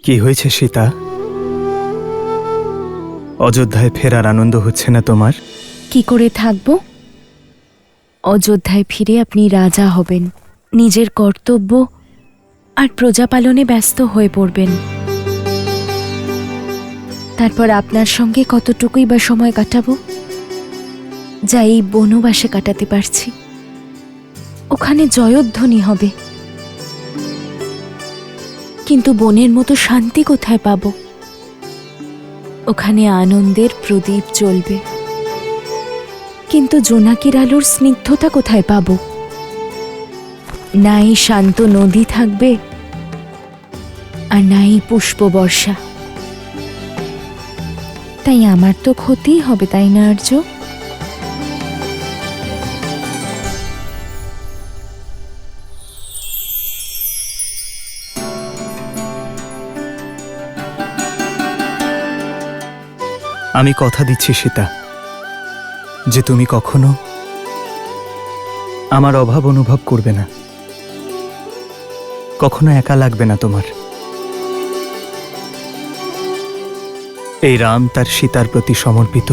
কি হয়েছে সীতা? অযোধ্যায় ফেরার আনন্দ হচ্ছে না তোমার? কি করে থাকব? অযোধ্যায় ফিরে আপনি রাজা হবেন, নিজের কর্তব্য আর প্রজা পালনে ব্যস্ত হয়ে পড়বেন। তারপর আপনার সঙ্গে কতটুকুই বা সময় কাটাবো, যা এই বনবাসে কাটাতে পারছি। ওখানে জয়ধ্বনি হবে, কিন্তু বনের মতো শান্তি কোথায় পাব? ওখানে আনন্দের প্রদীপ জ্বলবে, কিন্তু জোনাকির আলোর স্নিগ্ধতা কোথায় পাব? নাই শান্ত নদী থাকবে, আর নাই পুষ্প বর্ষা। তাই আমার তো ক্ষতিই হবে, তাই না আর্য? আমি কথা দিচ্ছি সীতা, যে তুমি কখনো আমার অভাব অনুভব করবে না, কখনো একা লাগবে না তোমার। এই রাম তার সীতার প্রতি সমর্পিত,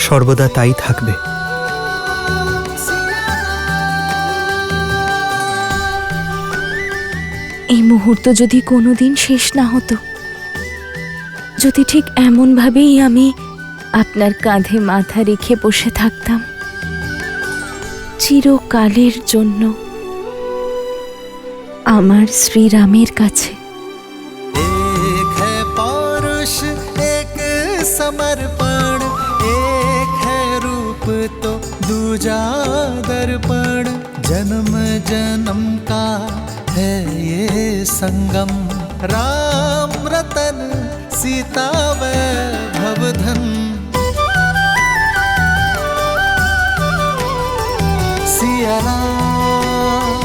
সর্বদা তাই থাকবে। এই মুহূর্ত যদি কোনোদিন শেষ না হতো, যদি ঠিক এমন ভাবেই আমি আপনার কাঁধে মাথা রেখে বসে থাকতাম চিরকালের জন্য আমার শ্রীরামের কাছে। एक है पौरुष एक समर्पण, एक है रूप तो दूजा दर्पण। जन्म जन्म का है ये संगम, राम रतन सीता वैभव धन। सिया राम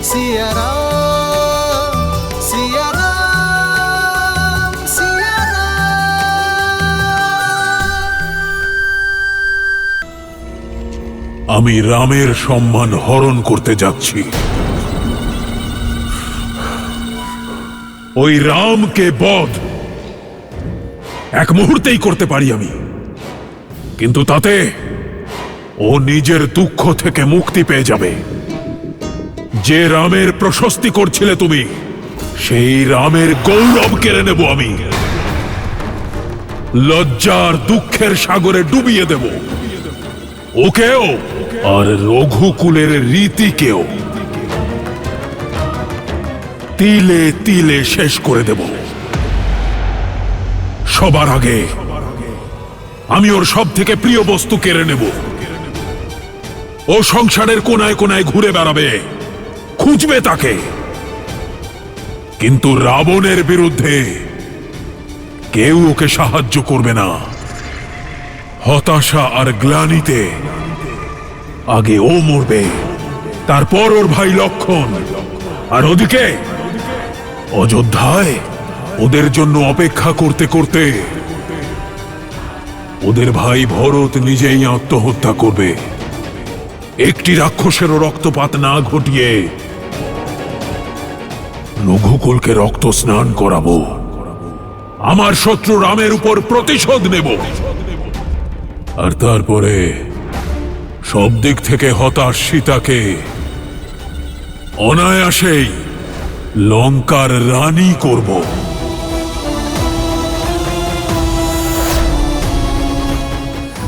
सिया राम सिया राम सिया राम। আমি রামের সম্মান হরণ করতে যাচ্ছি। ওই রামকে বধ এক মুহূর্তেই করতে পারি আমি, কিন্তু তাতে ও নিজের দুঃখ থেকে মুক্তি পেয়ে যাবে। যে রামের প্রশস্তি করছিলে তুমি, সেই রামের গৌরব কেড়ে নেব আমি, লজ্জার দুঃখের সাগরে ডুবিয়ে দেব ওকেও আর রঘুকুলের রীতিকেও। তিলে তিলে শেষ করে দেব। সবার আগে আমি ওর সব থেকে প্রিয় বস্তু কেড়ে নেব। ও সংসারের কোনায় কোনায় ঘুরে বেড়াবে, খুঁজবে তাকে, কিন্তু রাবণের বিরুদ্ধে কেউ ওকে সাহায্য করবে না। হতাশা আর গ্লানিতে আগে ও মরবে, তারপর ওর ভাই লক্ষণ। আর ওদিকে অযোধ্যায় ওদের জন্য অপেক্ষা করতে করতে ওদের ভাই ভরত নিজেই আত্মহত্যা করবে। একটি রাক্ষসেরও রক্তপাত না ঘটিয়ে রঘুকুলকে রক্ত স্নান করাবো। আমার শত্রু রামের উপর প্রতিশোধ নেব, আর তারপরে সব দিক থেকে হতাশ সীতাকে অনায়াসেই লঙ্কার রানী করব।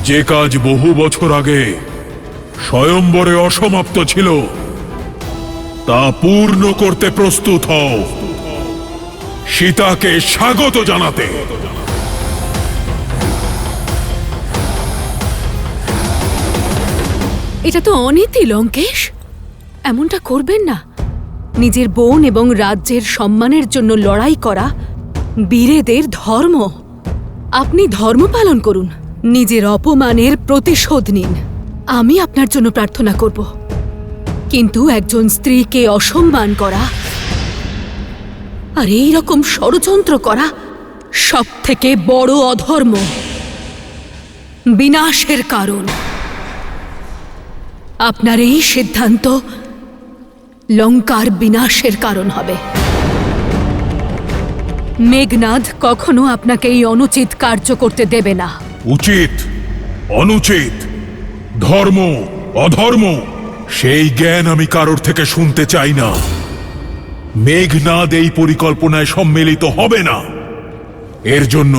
যে কাজ বহু বছর আগে স্বয়ম্বরে অসমাপ্ত ছিল, তা পূর্ণ করতে প্রস্তুত হও। সীতাকে স্বাগত জানাতে। এটা তো অনীতি লঙ্কেশ, এমনটা করবেন না। নিজের বোন এবং রাজ্যের সম্মানের জন্য লড়াই করা বীরেদের ধর্ম। আপনি ধর্ম পালন করুন, নিজের অপমানের প্রতিশোধ নিন। আমি আপনার জন্য প্রার্থনা করব, কিন্তু একজন স্ত্রীকে অসম্মান করা আর এই রকম ষড়যন্ত্র করা সব থেকে বড় অধর্ম, বিনাশের কারণ। আপনার এই সিদ্ধান্ত লঙ্কার বিনাশের কারণ হবে। মেঘনাদ কখনো আপনাকে এই অনুচিত কার্য করতে দেবে না। উচিত অনুচিত, ধর্ম অধর্ম, সেই জ্ঞান আমি কারোর থেকে শুনতে চাই না। মেঘনাদ এই পরিকল্পনায় সম্মিলিত হবে না। এর জন্য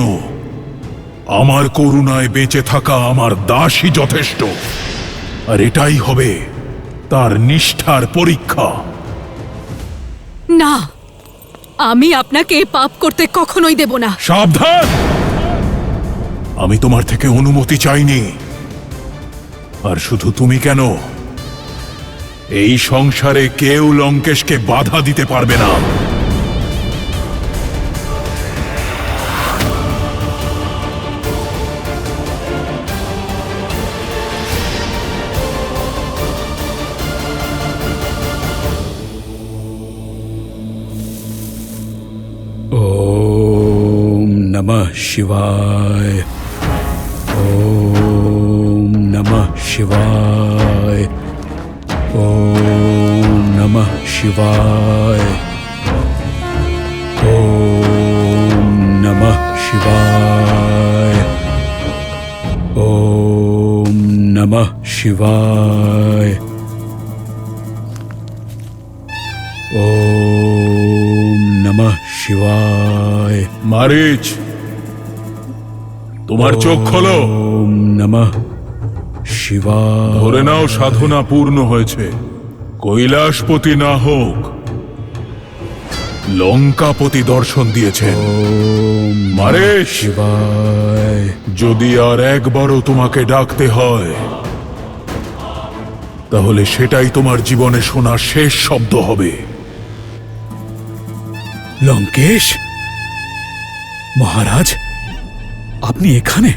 আমার করুণায় বেঁচে থাকা আমার দাসই যথেষ্ট, আর এটাই হবে তার নিষ্ঠার পরীক্ষা। না, আমি আপনাকে এ পাপ করতে কখনোই দেব না। সাবধান! আমি তোমার থেকে অনুমতি চাইনি। আর শুধু তুমি কেন, এই সংসারে কেউ লঙ্কেশকে বাধা দিতে পারবে না। ओम नमः शिवाय। ओम नमः शिवाय। ओम नमः शिवाय। ओम नमः शिवाय। ओम नमः शिवाय। ओम नमः शिवाय। মারিচ, তোমার চোখ খোলো। ओम नमः शिवाय। ধরে নাও সাধনা পূর্ণ হয়েছে। কৈলাসপতি না হোক, লঙ্কাপতি দর্শন দিয়েছেন। ओम মারিচ, शिवाय। যদি আর একবারও তোমাকে ডাকতে হয়, তাহলে সেটাই তোমার জীবনে শোনা শেষ শব্দ হবে। লঙ্কেশ মহারাজ, আপনি এখানে?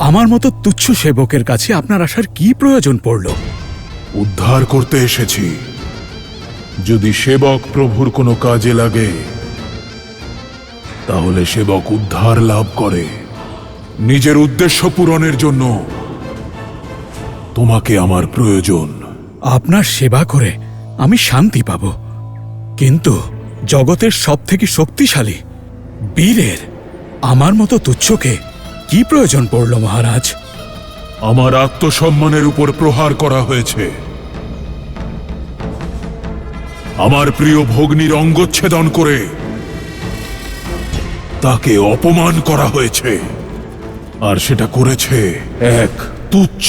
আমার মতো তুচ্ছ সেবকের কাছে আপনার আসার কি প্রয়োজন পড়ল? উদ্ধার করতে এসেছি। যদি সেবক প্রভুর কোনো কাজে লাগে, তাহলে সেবক উদ্ধার লাভ করে। নিজের উদ্দেশ্য পূরণের জন্য তোমাকে আমার প্রয়োজন। আপনার সেবা করে আমি শান্তি পাব, কিন্তু জগতের সবথেকে শক্তিশালী বীরের আমার মতো তুচ্ছকে কি প্রয়োজন পড়ল মহারাজ? আমার আত্মসম্মানের উপর প্রহার করা হয়েছে। আমার প্রিয় ভগ্নীর অঙ্গচ্ছেদন করে তাকে অপমান করা হয়েছে, আর সেটা করেছে এক তুচ্ছ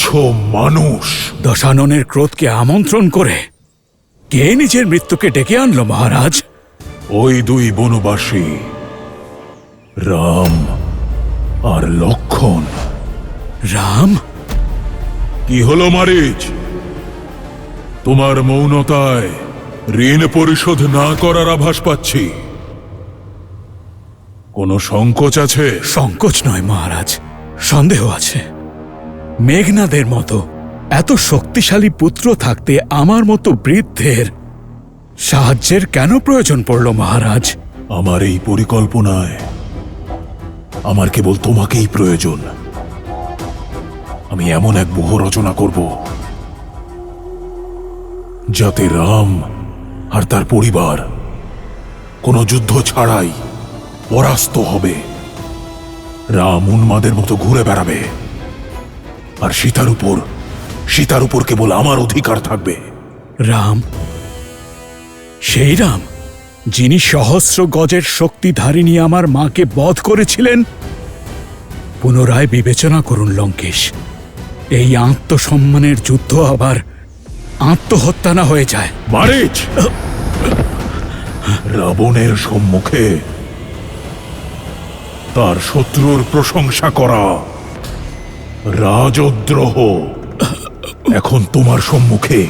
মানুষ। দশাননের ক্রোধকে আমন্ত্রণ করে কে নিজের মৃত্যুকে ডেকে আনলো মহারাজ? ওই দুই বনবাসী, রাম আর লক্ষণ। রাম? কি হলো মারিচ? তোমার মৌনতায় ঋণ পরিশোধ না করার আভাস পাচ্ছি। কোনো সংকোচ আছে? সংকোচ নয় মহারাজ, সন্দেহ আছে। মেঘনাদের মতো এত শক্তিশালী পুত্র থাকতে আমার মতো বৃদ্ধের সাহায্যের কেন প্রয়োজন পড়ল মহারাজ? আমার এই পরিকল্পনায় আমার কেবল তোমাকেই প্রয়োজন। আমি এমন এক ব্যূহ রচনা করব যাতে রাম আর তার পরিবার কোনো যুদ্ধ ছাড়াই পরাস্ত হবে। রাম উন্মাদের মতো ঘুরে বেড়াবে, আর সীতার উপর কেবল আমার অধিকার থাকবে। রাম? সেই রাম যিনি সহস্র গজের শক্তিধারিণী আমার মাকে বধ করেছিলেন? পুনরায় বিবেচনা করুন লঙ্কেশ, এই আত্মসম্মানের যুদ্ধ আবার আত্মহত্যা না হয়ে যায়। মারিচ, রাবণের সম্মুখে তার শত্রুর প্রশংসা করা রাজদ্রোহ। এখন তোমার সম্মুখে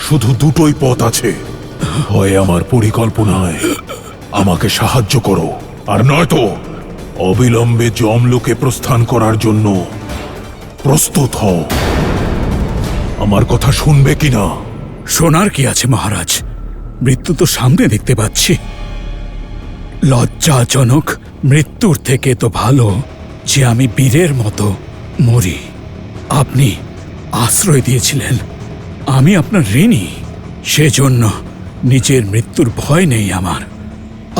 শুধু দুটোই পথ আছে, হয় আমার পরিকল্পনায় আমাকে সাহায্য করো, আর নয়তো অবিলম্বে যমলোকে প্রস্থান করার জন্য প্রস্তুত হও। আমার কথা শুনবে কিনা? শোনার কি আছে মহারাজ, মৃত্যু তো সামনে দেখতে পাচ্ছি। লজ্জাজনক মৃত্যুর থেকে তো ভালো যে আমি বীরের মতো মরি। আপনি আশ্রয় দিয়েছিলেন, আমি আপনার ঋণী, সেজন্য নিজের মৃত্যুর ভয় নেই আমার।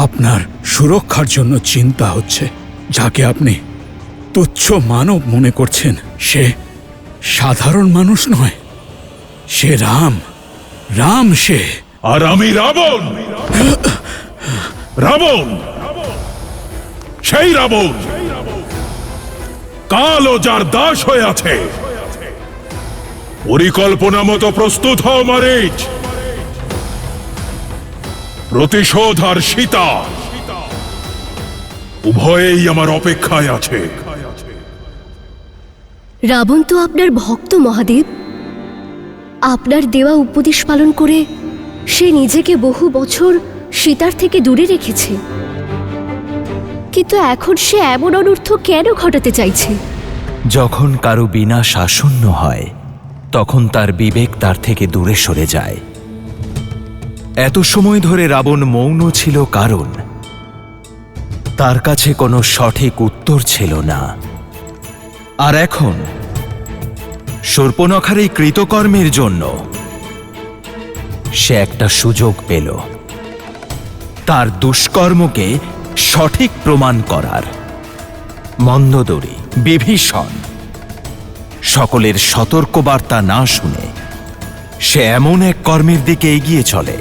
আপনার সুরক্ষার জন্য চিন্তা হচ্ছে। যাকে আপনি তুচ্ছ মানব মনে করছেন, সে সাধারণ মানুষ নয়, সে রাম। রাম সে। আর আমি রাবণ। রাবণ, সেই রাবণ, কালো যার দাস হয়ে আছে। পরিকল্পনা মতো প্রস্তুত হও মারিচ। প্রতিশোধ আর সীতা উভয়েই আমার অপেক্ষায় আছে। রাবণ তো আপনার ভক্ত মহাদেব। আপনার দেওয়া উপদেশ পালন করে সে নিজেকে বহু বছর সীতার থেকে দূরে রেখেছে, কিন্তু এখন সে এমন অনর্থ কেন ঘটাতে চাইছে? যখন কারো বিনাশ আসন্ন হয় তখন তার বিবেক তার থেকে দূরে সরে যায়। এত সময় ধরে রাবণ মৌন ছিল কারণ তার কাছে কোনো সঠিক উত্তর ছিল না। আর এখন শূর্পণখার এই কৃতকর্মের জন্য সে একটা সুযোগ পেল তার দুষ্কর্মকে সঠিক প্রমাণ করার। মন্দোদরী, বিভীষণ সকলের সতর্কবার্তা না শুনে সে এমন এক কর্মের দিকে এগিয়ে চলে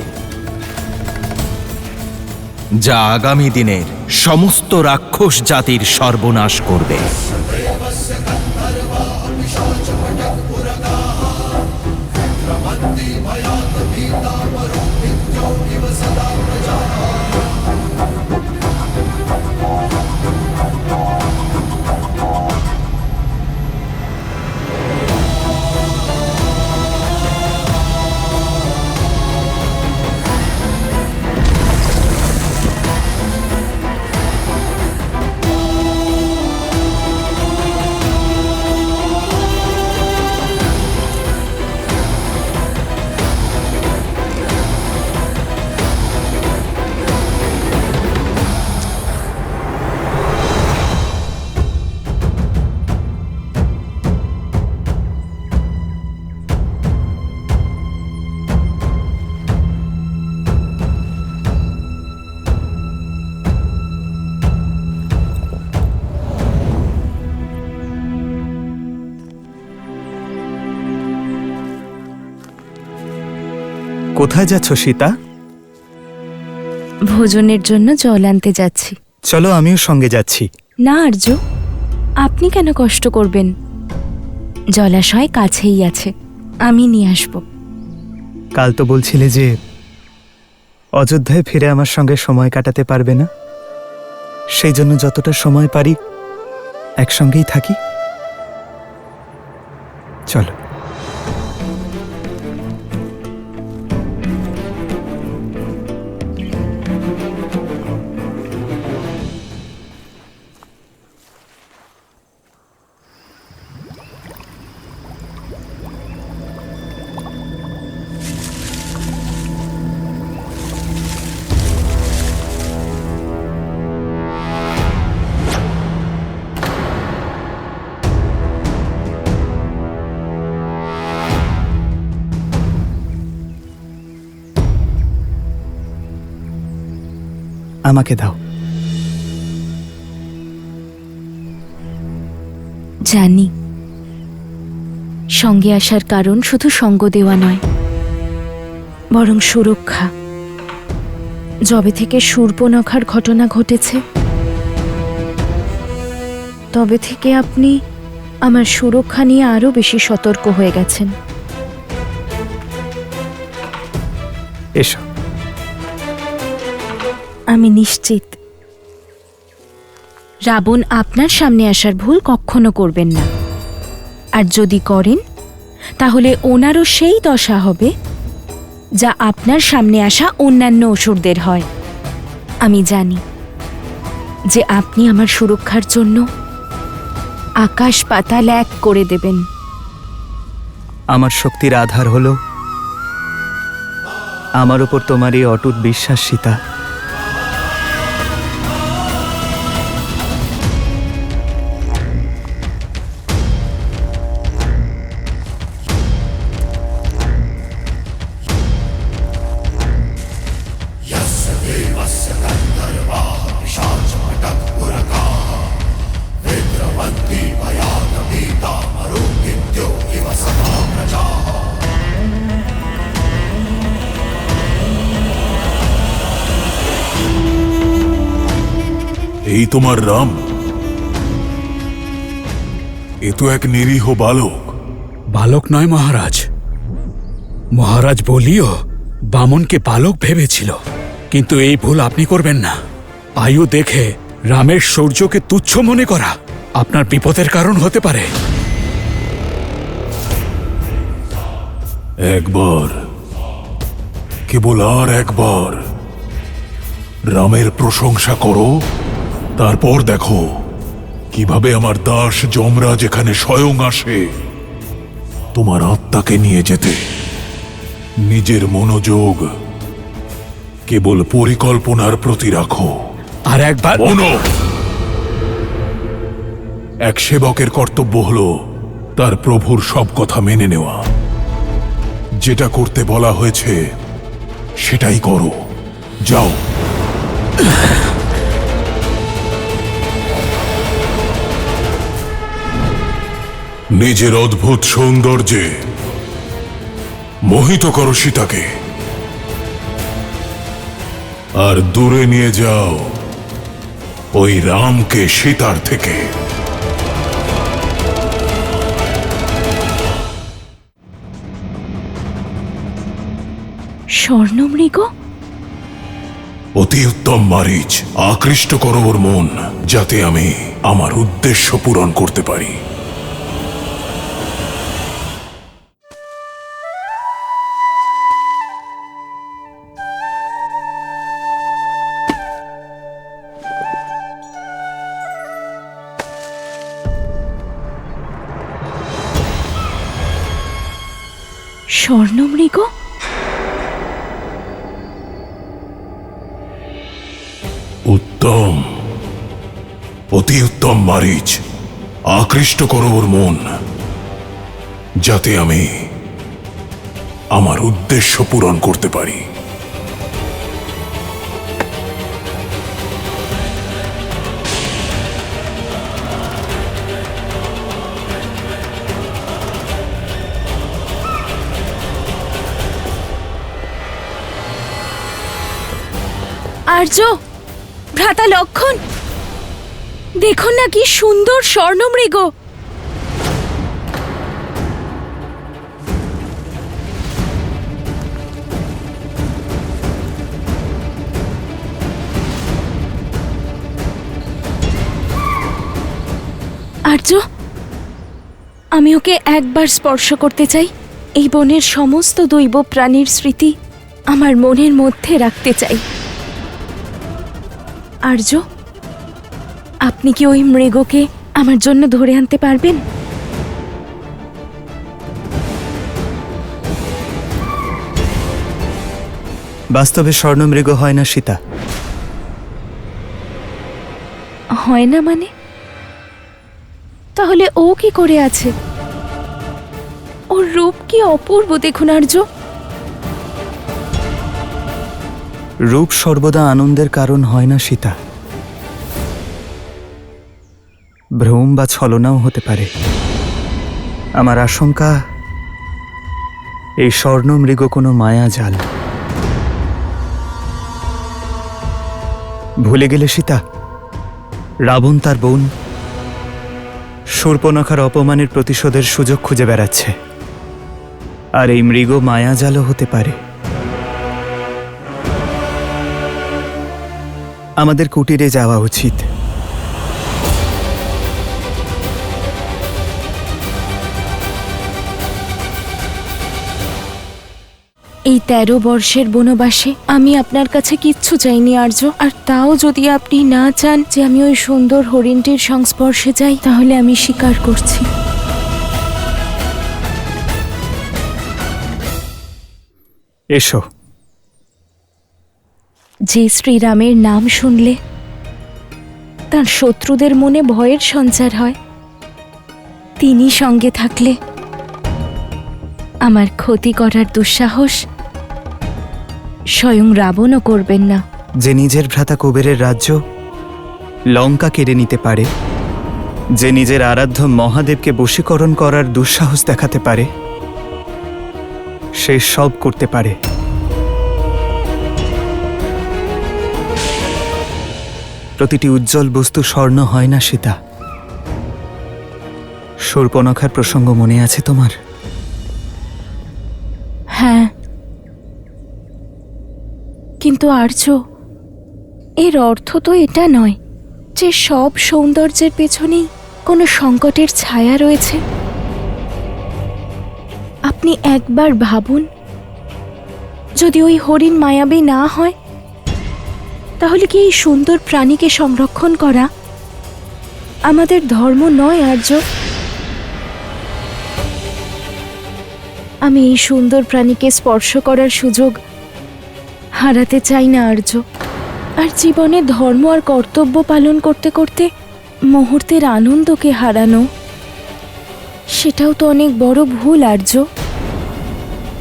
যা আগামী দিনের সমস্ত রাক্ষস জাতির সর্বনাশ করবে। কোথায় যাচ্ছ সীতা? ভোজনের জন্য জল আনতে যাচ্ছি। চলো, আমিও সঙ্গে যাচ্ছি। না আর্য, আপনি কেন কষ্ট করবেন? জলাশয় কাছেই আছে, আমি নিয়ে আসব। কাল তো বলছিলে যে অযোধ্যায় ফিরে আমার সঙ্গে সময় কাটাতে পারবে না, সেই জন্য যতটা সময় পারি একসঙ্গেই থাকি। চলো। আমাকে দাও। জানি সঙ্গে আসার কারণ শুধু সঙ্গ দেওয়া নয়, বরং সুরক্ষা। যবে থেকে শূর্পণখার ঘটনা ঘটেছে তবে থেকে আপনি আমার সুরক্ষা নিয়ে আরো বেশি সতর্ক হয়ে গেছেন। এসো। আমি নিশ্চিত রাবণ আপনার সামনে আসার ভুল কখনো করবেন না, আর যদি করেন তাহলে ওনারও সেই দশা হবে যা আপনার সামনে আসা অন্যান্য অসুরদের হয়। আমি জানি যে আপনি আমার সুরক্ষার জন্য আকাশ পাতাল এক করে দেবেন। আমার শক্তির আধার হলো আমার উপর তোমার এই অটুট বিশ্বাস সীতা। এই তোমার রাম? এ তো এক নিরীহ বালক। বালক নয় মহারাজ। মহারাজ বলিও বামনকে বালক ভেবেছিল, কিন্তু এই ভুল আপনি করবেন না। আয়ু দেখে রামের শৌর্যকে তুচ্ছ মনে করা আপনার বিপদের কারণ হতে পারে। একবার, কেবল আর একবার রামের প্রশংসা করো, তারপর দেখো কিভাবে আমার দাস যমরাজ এখানে স্বয়ং আসে তোমার আত্মাকে নিয়ে যেতে। নিজের মনোযোগ কেবল পরিকল্পনার প্রতি রাখো। আর একবার মনো, এক সেবকের কর্তব্য হলো তার প্রভুর সব কথা মেনে নেওয়া। যেটা করতে বলা হয়েছে সেটাই করো। যাও। নিজের অদ্ভুত সৌন্দর্যে মোহিত করো সীতাকে, আর দূরে নিয়ে যাও ওই রামকে সীতার থেকে। স্বর্ণমৃগ? অতি উত্তম মারিচ, আকৃষ্ট করো ওর মন, যাতে আমি আমার উদ্দেশ্য পূরণ করতে পারি। স্বর্ণমৃগ? উত্তম, অতি উত্তম মারিচ, আকৃষ্ট করো ওর মন, যাতে আমি আমার উদ্দেশ্য পূরণ করতে পারি। আর্য, ভ্রাতা লক্ষণ, দেখুন না কি সুন্দর স্বর্ণমৃগ। আর্য, আমি ওকে একবার স্পর্শ করতে চাই। এই বনের সমস্ত দৈব প্রাণীর স্মৃতি আমার মনের মধ্যে রাখতে চাই। আর্য, আপনি কি ওই মৃগকে আমার জন্য ধরে আনতে পারবেন? বাস্তবে স্বর্ণমৃগ হয় না সীতা। হয় না মানে? তাহলে ও কি করে আছে? ওর রূপ কি অপূর্ব দেখুন আর্য। রূপ সর্বদা আনন্দের কারণ হয় না সীতা। ভ্রম বা ছলনাও হতে পারে। আমার আশঙ্কা এই স্বর্ণমৃগ কোনো মায়াজাল। ভুলে গেলে সীতা, রাবণ তার বোন শূর্পণখার অপমানের প্রতিশোধের সুযোগ খুঁজে বেড়াচ্ছে, আর এই মৃগ মায়াজালও হতে পারে। আমাদের কুটিরে যাওয়া উচিত। এই 13 বর্ষের বনবাসে আমি আপনার কাছে কিচ্ছু চাইনি আর্য, আর তাও যদি আপনি না চান যে আমি ওই সুন্দর হরিণটির সংস্পর্শে যাই, তাহলে আমি স্বীকার করছি। এসো। যে শ্রীরামের নাম শুনলে তার শত্রুদের মনে ভয়ের সঞ্চার হয়, তিনি সঙ্গে থাকলে আমার ক্ষতি করার দুঃসাহস স্বয়ং রাবণও করবেন না। যে নিজের ভ্রাতা কুবেরের রাজ্য লঙ্কা কেড়ে নিতে পারে, যে নিজের আরাধ্য মহাদেবকে বশীকরণ করার দুঃসাহস দেখাতে পারে, সে সব করতে পারে। প্রতিটি উজ্জ্বল বস্তু স্বর্ণ হয় না সীতা। শূর্পণখার প্রসঙ্গ মনে আছে তোমার? হ্যাঁ, কিন্তু আর্য, এর অর্থ তো এটা নয় যে সব সৌন্দর্যের পেছনেই কোনো সংকটের ছায়া রয়েছে। আপনি একবার ভাবুন, যদি ওই হরিণ মায়াবী না হয়, তাহলে কি এই সুন্দর প্রাণীকে সংরক্ষণ করা আমাদের ধর্ম নয় আর্য? আমি এই সুন্দর প্রাণীকে স্পর্শ করার সুযোগ হারাতে চাই না আর্য। আর জীবনে ধর্ম আর কর্তব্য পালন করতে করতে মুহূর্তের আনন্দকে হারানো, সেটাও তো অনেক বড় ভুল আর্য।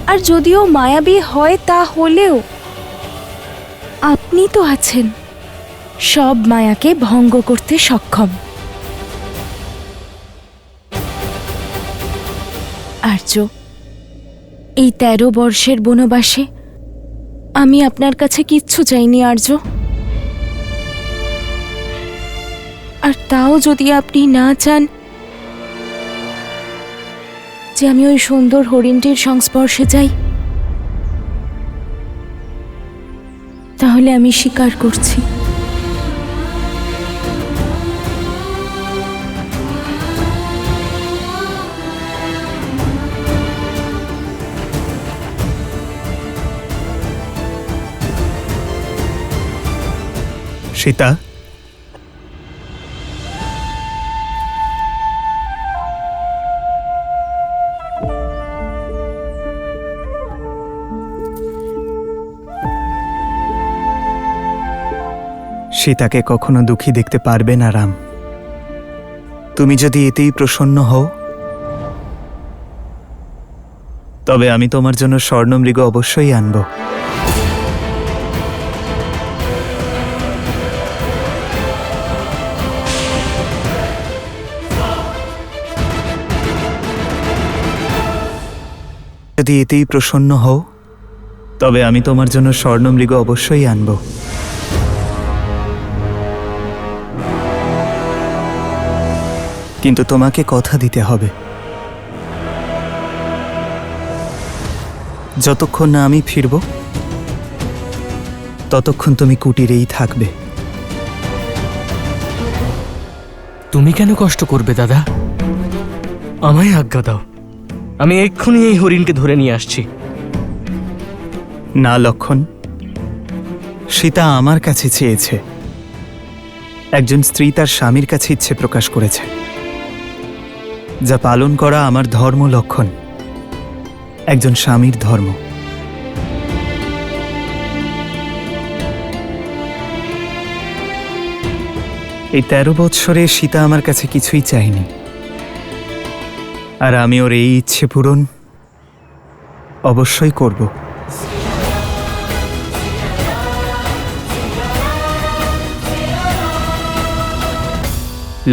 আর যদিও মায়াবী হয়, তা হলেও আপনি তো আছেন সব মায়াকে ভঙ্গ করতে সক্ষম। আর্য, এই 13 বর্ষের বনবাসে আমি আপনার কাছে কিচ্ছু চাইনি আর্য। আর তাও যদি আপনি না চান যে আমি ওই সুন্দর হরিণটির সংস্পর্শে যাই, তাহলে আমি স্বীকার করছি। সীতা, সীতাকে কখনো দুঃখী দেখতে পারবে না রাম। তুমি যদি এতেই প্রসন্ন হও, তবে আমি তোমার জন্য স্বর্ণমৃগ অবশ্যই আনব। যদি এতেই প্রসন্ন হও, তবে আমি তোমার জন্য স্বর্ণমৃগ অবশ্যই আনব। কিন্তু তোমাকে কথা দিতে হবে, যতক্ষণ না আমি ফিরব ততক্ষণ তুমি কুটিরেই থাকবে। তুমি কেন কষ্ট করবে দাদা? আমায় আজ্ঞা দাও, আমি এক্ষুনি এই হরিণকে ধরে নিয়ে আসছি। না লক্ষণ, সীতা আমার কাছে চেয়েছে। একজন স্ত্রী তার স্বামীর কাছে ইচ্ছে প্রকাশ করেছে, যা পালন করা আমার ধর্ম লক্ষণ, একজন স্বামীর ধর্ম। এই 13 বৎসরে সীতা আমার কাছে কিছুই চাইনি, আর আমি ওর এই ইচ্ছে পূরণ অবশ্যই করব।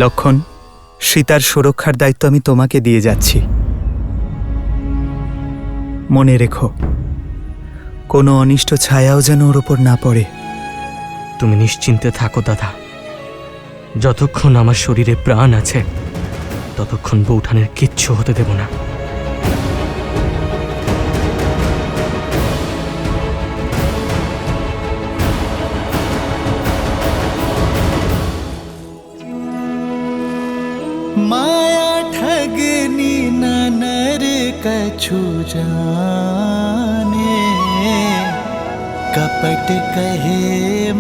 লক্ষণ, সীতার সুরক্ষার দায়িত্ব আমি তোমাকে দিয়ে যাচ্ছি। মনে রেখো, কোনো অনিষ্ট ছায়াও যেন ওর ওপর না পড়ে। তুমি নিশ্চিন্তে থাকো দাদা, যতক্ষণ আমার শরীরে প্রাণ আছে ততক্ষণ বৌঠানের কিচ্ছু হতে দেব না। माया ठगनी न नर कछु जाने, कपट कहे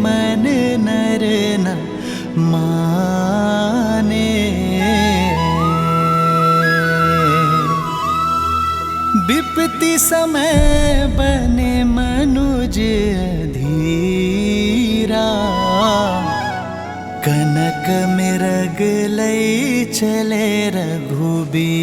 मन नर न माने। विपत्ति समय बने मनुज धीरा, कनक मृग लय चले रघुबीरा।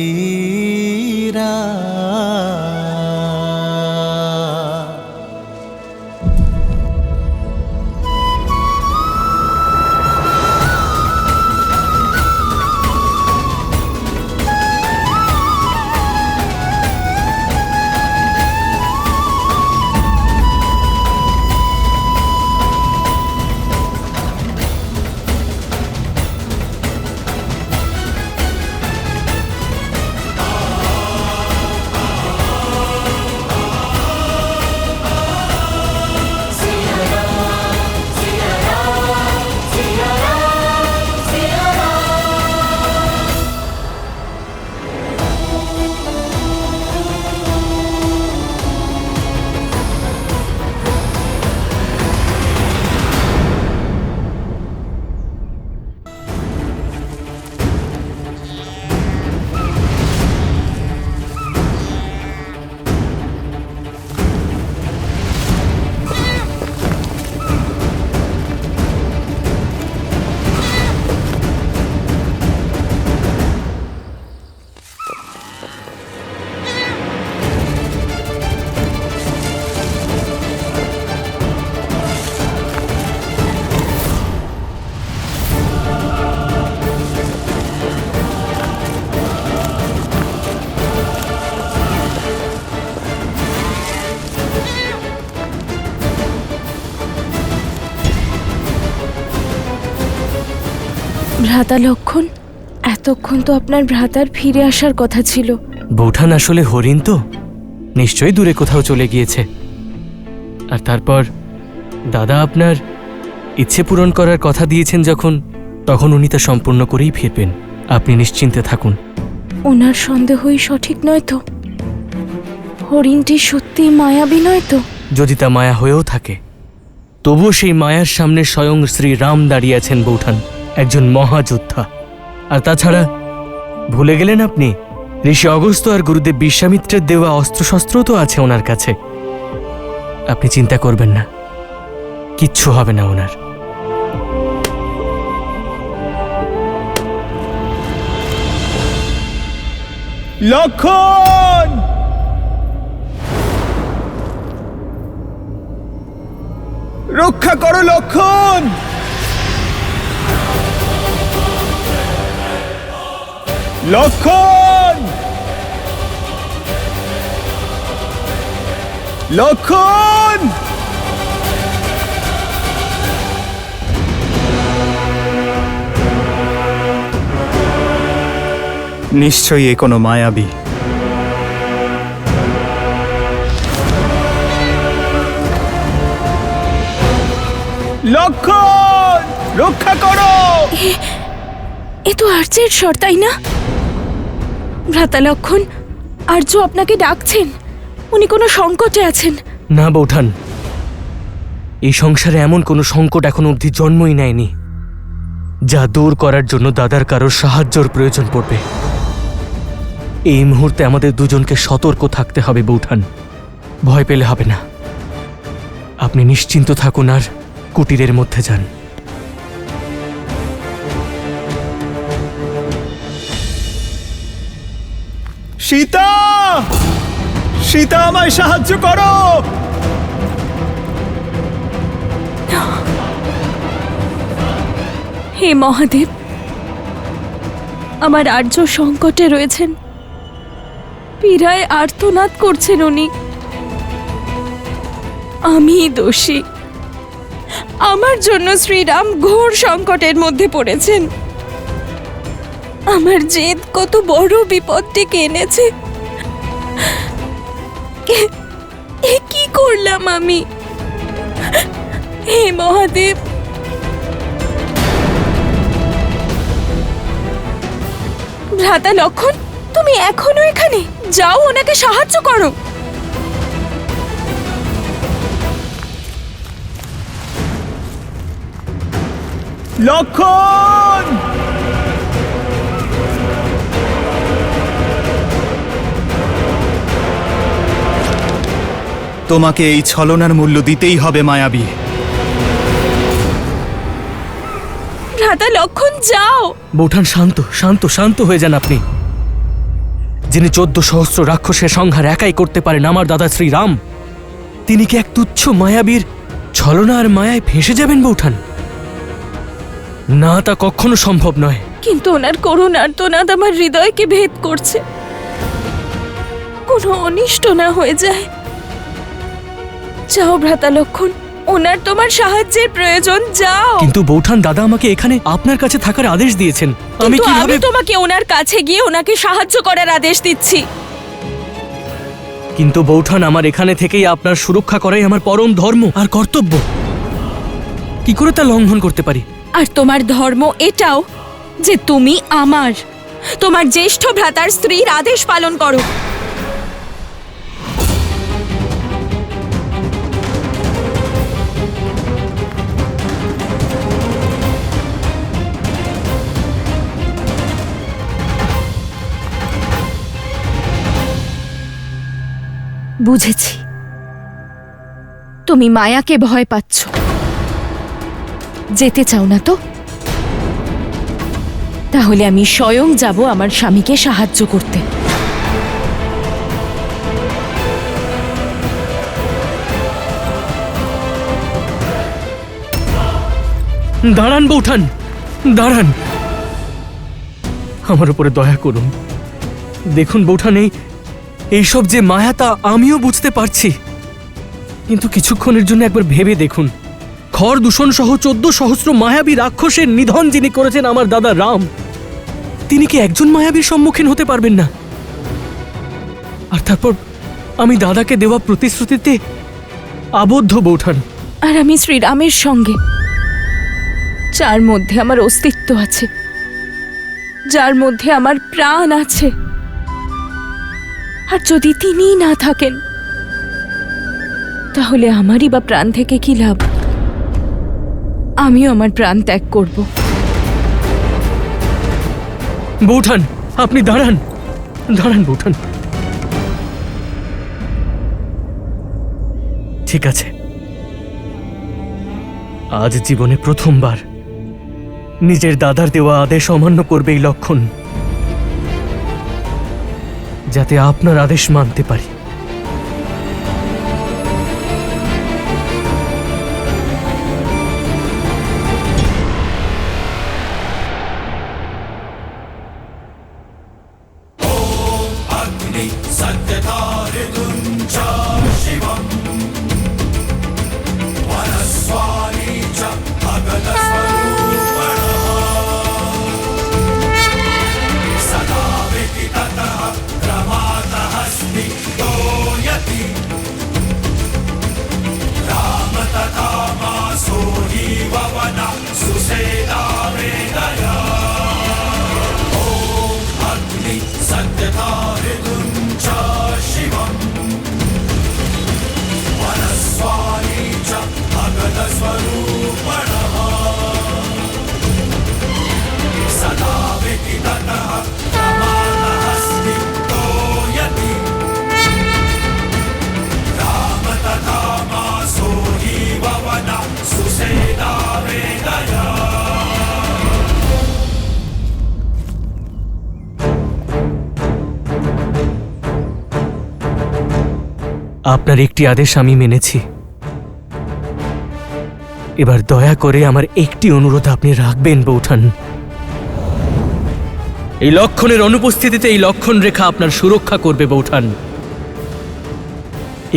ভ্রাতা লক্ষণ, এতক্ষণ তো আপনার ভ্রাতার ফিরে আসার কথা ছিল। বৌঠান আসলে হরিণ তো, নিশ্চয়ই দূরে কোথাও চলে গিয়েছে। আর তারপর দাদা আপনার ইচ্ছে পূরণ করার কথা দিয়েছেন যখন, তখন উনি তা সম্পূর্ণ করেই ফিরবেন। আপনি নিশ্চিন্তে থাকুন। ওনার সন্দেহই সঠিক নয় তো? হরিণটি সত্যি মায়াবী নয় তো? যদি তা মায়া হয়েও থাকে, তবুও সেই মায়ার সামনে স্বয়ং শ্রীরাম দাঁড়িয়ে আছেন বৌঠান, একজন মহাযোদ্ধা। আর তাছাড়া ভুলে গেলেন আপনি, ঋষি অগস্ত্য আর গুরুদেব বিশ্বামিত্রের দেওয়া অস্ত্রশস্ত্রও তো আছে ওনার কাছে। আপনি চিন্তা করবেন না, কিচ্ছু হবে না ওনার। লক্ষণ! রক্ষা করো লক্ষণ! লক্ষণ! লক্ষণ! নিশ্চয়ই এ কোনো মায়াবী। লক্ষণ! রক্ষা করো! এ তো আর্যের স্বর, তাই না? ভ্রাতা লক্ষণ, আর্য আপনাকে ডাকছেন। উনি কোনো সংকটে আছেন। না বৌঠান, এই সংসারে এমন কোনো সংকট এখন অবধি জন্মই নেয়নি যা দূর করার জন্য দাদার কারোর সাহায্যর প্রয়োজন পড়বে। এই মুহূর্তে আমাদের দুজনকে সতর্ক থাকতে হবে বৌঠান। ভয় পেলে হবে না। আপনি নিশ্চিন্ত থাকুন আর কুটিরের মধ্যে যান। সীতা! সীতা, আমায় সাহায্য করো! হে মহাদেব, আমার আর্য সংকটে রয়েছেন। পীড়ায় আর্তনাদ করছেন উনি। আমি দোষী। আমার জন্য শ্রীরাম ঘোর সংকটের মধ্যে পড়েছেন। আমার জেদ কত বড় বিপদ ডেকে এনেছে। এ কি করলাম আমি? হে মহাদেব, ভ্রাতা লক্ষণ, তুমি এখনো এখানে? যাও, ওনাকে সাহায্য করো। লক্ষণ! তোমাকে এই ছলনার মূল্য দিতেই হবে মায়াবী। ভ্রাতা লক্ষণ, যাও। বৌঠান, শান্ত শান্ত শান্ত হয়ে যান আপনি। যিনি 14 সহস্র রাক্ষসের সংহার একাই করতে পারেন, আমার দাদা শ্রীরাম, তিনি কি এক তুচ্ছ মায়াবীর ছলনা আর মায়ায় ফেঁসে যাবেন বৌঠান? না, তা কখনো সম্ভব নয়। কিন্তু ওনার করুণ আর্তনাদ আমার হৃদয়কে ভেদ করছে। কোনো অনিষ্ট না হয়ে যায়। যাও ভ্রাতা লক্ষণ, ওনার তোমার সাহায্যের প্রয়োজন, যাও। কিন্তু বৌঠান, দাদা আমাকে এখানে আপনার কাছে থাকার আদেশ দিয়েছেন। আমি কিভাবে তোমাকে ওনার কাছে গিয়ে ওনাকে সাহায্য করার আদেশ দিচ্ছি। কিন্তু বৌঠান, আমার এখানে থেকেই আপনার সুরক্ষা করাই আমার পরম ধর্ম আর কর্তব্য। কি করে তা লঙ্ঘন করতে পারি? আর তোমার ধর্ম এটাও যে তুমি আমার, তোমার জ্যেষ্ঠ ভ্রাতার স্ত্রীর আদেশ পালন করো। বুঝেছি, তুমি মায়াকে ভয় পাচ্ছ। যেতে চাও না তো? তাহলে আমি স্বয়ং যাব আমার স্বামীকে সাহায্য করতে। দাঁড়ান বৌঠান, দাঁড়ান। আমার উপরে দয়া করুন। দেখুন বৌঠান, এইসব যে মায়া তা আমিও বুঝতে পারছি, কিন্তু কিছুক্ষণের জন্য একবার ভেবে দেখুন, খর দূষণ সহ 14 সহস্র মায়াবী রাক্ষসের নিধন যিনি করেছেন আমার দাদা রাম, তিনি কি একজন মায়াবীর সম্মুখীন হতে পারবেন না? আর তারপর আমি দাদাকে দেওয়া প্রতিশ্রুতিতে আবদ্ধ বৌঠান। আর আমি শ্রীরামের সঙ্গে, যার মধ্যে আমার অস্তিত্ব আছে, যার মধ্যে আমার প্রাণ আছে। আর যদি তিনিই না থাকেন, তাহলে আমারই বা প্রাণ থেকে কি লাভ? আমিও আমার প্রাণ ত্যাগ করব। বৌঠান, আপনি দাঁড়ান, দাঁড়ান বৌঠান। ঠিক আছে, আজ জীবনে প্রথমবার নিজের দাদার দেওয়া আদেশ অমান্য করবে এই লক্ষণ, যাতে আপনার আদেশ মানতে পারি। আপনার একটি আদেশ আমি মেনেছি। এবার দয়া করে আমার একটি অনুরোধ আপনি রাখবেন বৌঠান। এই লক্ষণের অনুপস্থিতিতে এই লক্ষণ রেখা আপনার সুরক্ষা করবে বৌঠান।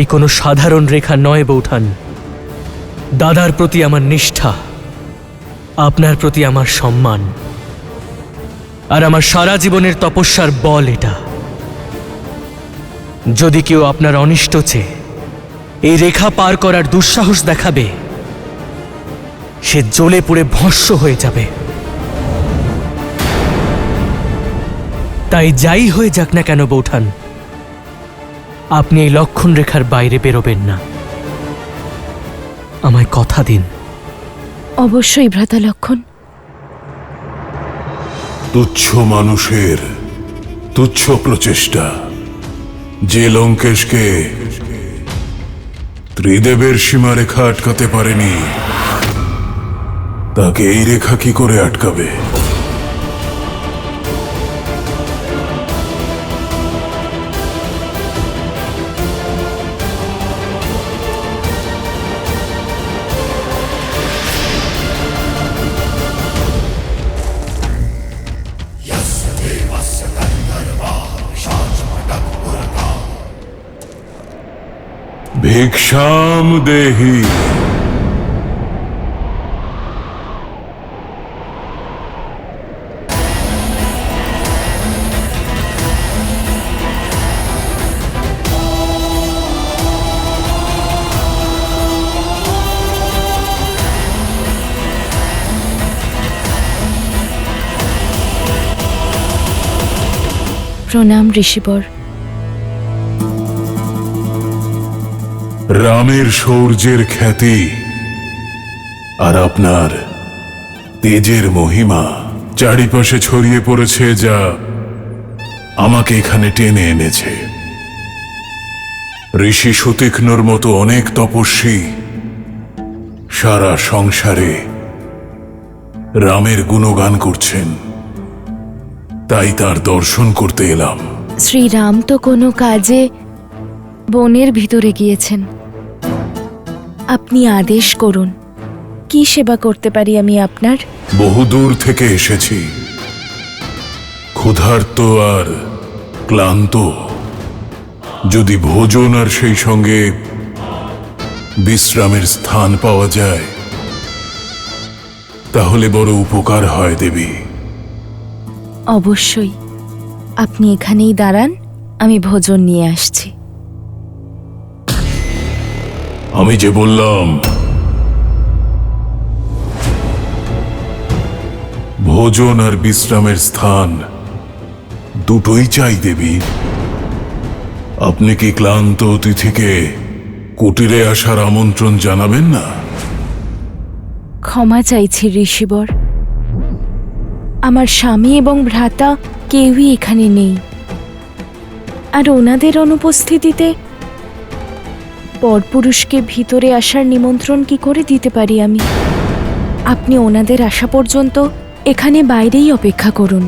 এই কোনো সাধারণ রেখা নয় বৌঠান। দাদার প্রতি আমার নিষ্ঠা, আপনার প্রতি আমার সম্মান, আর আমার সারা জীবনের তপস্যার বল এটা। যদি কেউ আপনার অনিষ্ট চেয়ে এই রেখা পার করার দুঃসাহস দেখাবে, সে জ্বলে পুড়ে ভস্ম হয়ে যাবে। তাই যাই হয়ে যাক না কেন বৌঠান, আপনি এই লক্ষণ রেখার বাইরে বেরোবেন না। আমায় কথা দিন। অবশ্যই ভ্রাতা লক্ষণ। তুচ্ছ মানুষের তুচ্ছ প্রচেষ্টা যে লঙ্কেশকে ত্রিদেবের সীমারেখা আটকাতে পারেনি, তাকে এই রেখা কি করে আটকাবে? ভিক্ষাম দেহি। প্রণাম ঋষিবর। রামের শৌর্যের খ্যাতি আর আপনার তেজের মহিমা চারিপাশে ছড়িয়ে পড়েছে, যা আমাকে এখানে টেনে এনেছে। ঋষি সুতীক্ষ্ণর মতো অনেক তপস্বী সারা সংসারে রামের গুণগান করছেন, তাই তার দর্শন করতে এলাম। শ্রীরাম তো কোনো কাজে বনের ভিতরে গিয়েছেন। আপনি আদেশ করুন, কি সেবা করতে পারি আমি আপনার? বহুদূর থেকে এসেছি, ক্ষুধার্ত আর ক্লান্ত। যদি ভোজন আর সেই সঙ্গে বিশ্রামের স্থান পাওয়া যায় তাহলে বড় উপকার হয় দেবী। অবশ্যই, আপনি এখানেই দাঁড়ান, আমি ভোজন নিয়ে আসছি। আমি যে বললাম ভোজন আর বিশ্রামের স্থান দুটোই চাই দেবী। আপনি কি ক্লান্ত অতিথিকে কুটিরে আসার আমন্ত্রণ জানাবেন না? ক্ষমা চাইছি ঋষিবর, আমার স্বামী এবং ভ্রাতা কেউই এখানে নেই, আর ওনাদের অনুপস্থিতিতে পরপুরুষকে ভিতরে আসার নিমন্ত্রণ কি করে দিতে পারি আমি? আপনি ওনাদের আসা পর্যন্ত এখানে বাইরেই অপেক্ষা করুন।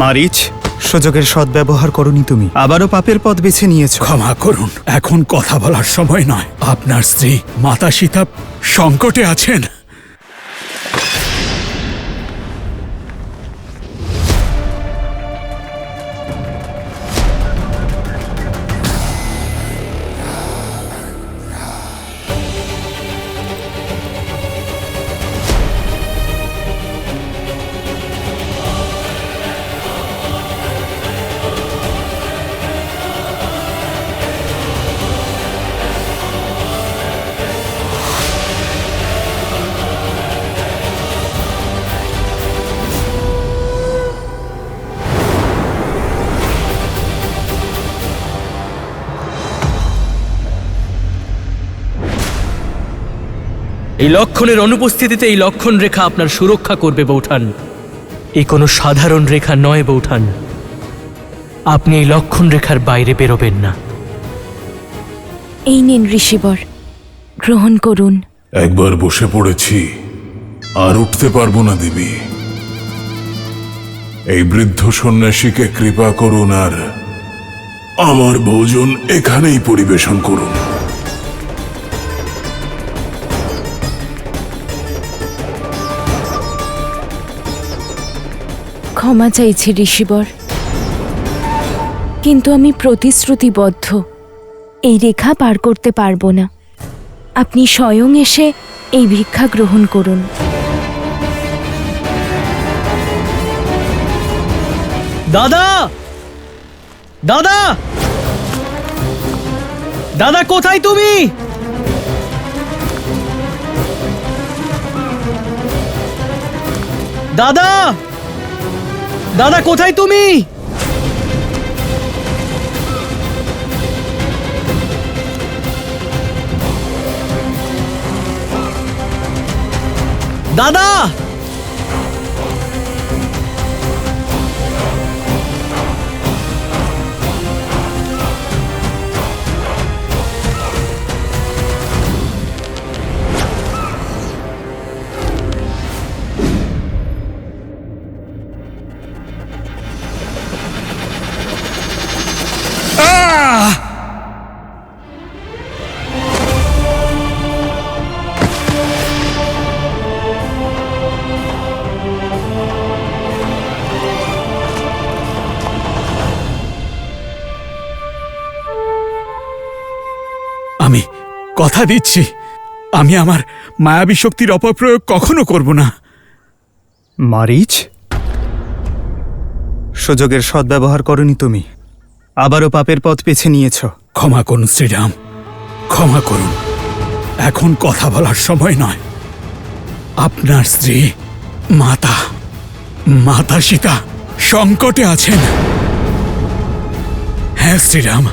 মারিচ, সুযোগের সদ্ব্যবহার করনি তুমি, আবারও পাপের পথ বেছে নিয়েছো। ক্ষমা করুন, এখন কথা বলার সময় নয়। আপনার স্ত্রী মাতা সীতা সংকটে আছেন। এই লক্ষণের অনুপস্থিতিতে এই লক্ষণ রেখা আপনার সুরক্ষা করবে বৌঠান। এই কোনো সাধারণ রেখা নয় বৌঠান, আপনি এই লক্ষণ রেখার বাইরে বেরোবেন না। এই নিন ঋষিবর, গ্রহণ করুন। একবার বসে পড়েছি, আর উঠতে পারবো না দেবী। এই বৃদ্ধ সন্ন্যাসীকে কৃপা করুন আর আমার ভোজন এখানেই পরিবেশন করুন। ক্ষমা চাইছি ঋষিবর, কিন্তু আমি প্রতিশ্রুতিবদ্ধ, এই রেখা পার করতে পারবো না। আপনি স্বয়ং এসে এই ভিক্ষা গ্রহণ করুন। দাদা, দাদা, দাদা কোথায় তুমি? দাদা, দাদা কোথায় তুমি? দাদা, আমি কথা দিচ্ছি, আমি আমার মায়াবী শক্তির অপপ্রয়োগ কখনো করব না। মারিচ, সুযোগের সদ্ব্যবহার করনি তুমি, আবারও পাপের পথ বেছে নিয়েছো। ক্ষমা করুন শ্রীরাম, ক্ষমা করুন, এখন কথা বলার সময় নয়। আপনার স্ত্রী মাতা সীতা সংকটে আছেন। হ্যাঁ শ্রীরাম,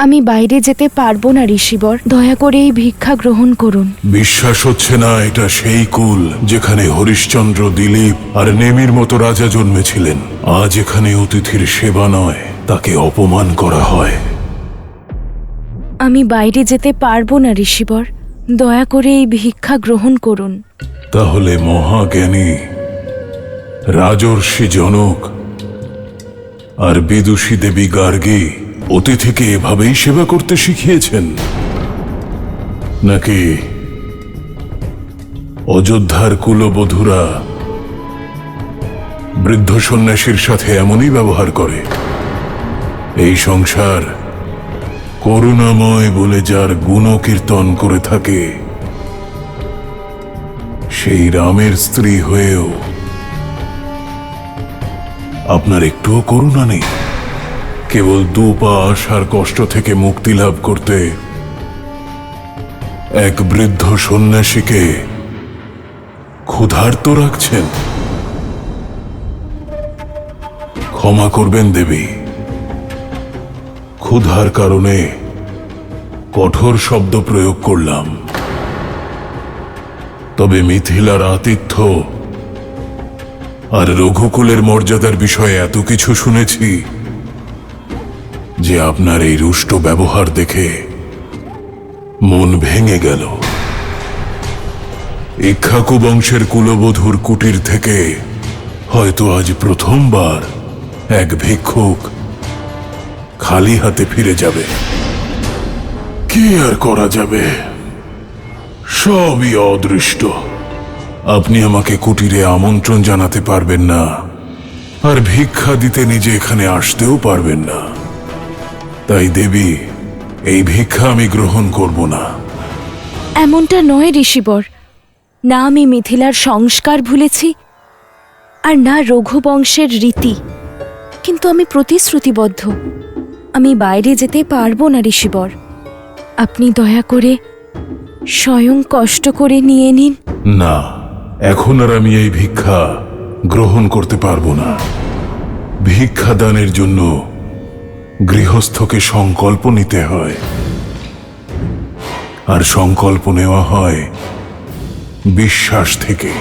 আমি বাইরে যেতে পারবো না ঋষিবর, দয়া করে এই ভিক্ষা গ্রহণ করুন। বিশ্বাস হচ্ছে না এটা সেই কুল যেখানে হরিশ্চন্দ্র, দিলীপ আর নেমির মতো রাজা জন্মেছিলেন। আজ এখানে অতিথির সেবা নয়, তাকে অপমান করা হয়। আমি বাইরে যেতে পারবো না ঋষিবর, দয়া করে এই ভিক্ষা গ্রহণ করুন। তাহলে মহাজ্ঞানী রাজর্ষি জনক আর বিদুষী দেবী গার্গী অতিথিকে এভাবেই সেবা করতে শিখিয়েছেন, নাকি অযোধ্যার কুলবধূরা বৃদ্ধ সন্ন্যাসীর সাথে এমনই ব্যবহার করে? এই সংসার করুণাময় বলে যার গুণকীর্তন করে থাকে, সেই রামের স্ত্রী হয়েও আপনার একটুও করুণা নেই? কেবল দুপাশ আর কষ্ট থেকে মুক্তি লাভ করতে এক বৃদ্ধ সন্ন্যাসীকে ক্ষুধার্ত রাখছেন। ক্ষমা করবেন দেবী, ক্ষুধার কারণে কঠোর শব্দ প্রয়োগ করলাম। তবে মিথিলার আতিথ্য আর রঘুকুলের মর্যাদার বিষয়ে এত কিছু শুনেছি যে আপনার এই রুষ্ট ব্যবহার দেখে মন ভেঙে গেল। ইক্ষ্বাকু বংশের কুলবধূর কুটির থেকে হয়তো আজ প্রথমবার এক ভিক্ষুক খালি হাতে ফিরে যাবে। কি আর করা যাবে, সবই অদৃষ্ট। আপনি আমাকে কুটিরে আমন্ত্রণ জানাতে পারবেন না, আর ভিক্ষা দিতে নিজে এখানে আসতেও পারবেন না। তাই দেবী, এই ভিক্ষা আমি গ্রহণ করব না। এমনটা নয় ঋষিবর, না আমি মিথিলার সংস্কার ভুলেছি আর না রঘুবংশের রীতি, কিন্তু আমি প্রতিশ্রুতিবদ্ধ। আমি বাইরে যেতে পারবো না ঋষিবর, আপনি দয়া করে স্বয়ং কষ্ট করে নিয়ে নিন। না, এখন আর আমি এই ভিক্ষা গ্রহণ করতে পারবো না। ভিক্ষা দানের জন্য গৃহস্থকে সংকল্প নিতে হয়, আর সংকল্প নেওয়া হয় বিশ্বাস থেকে।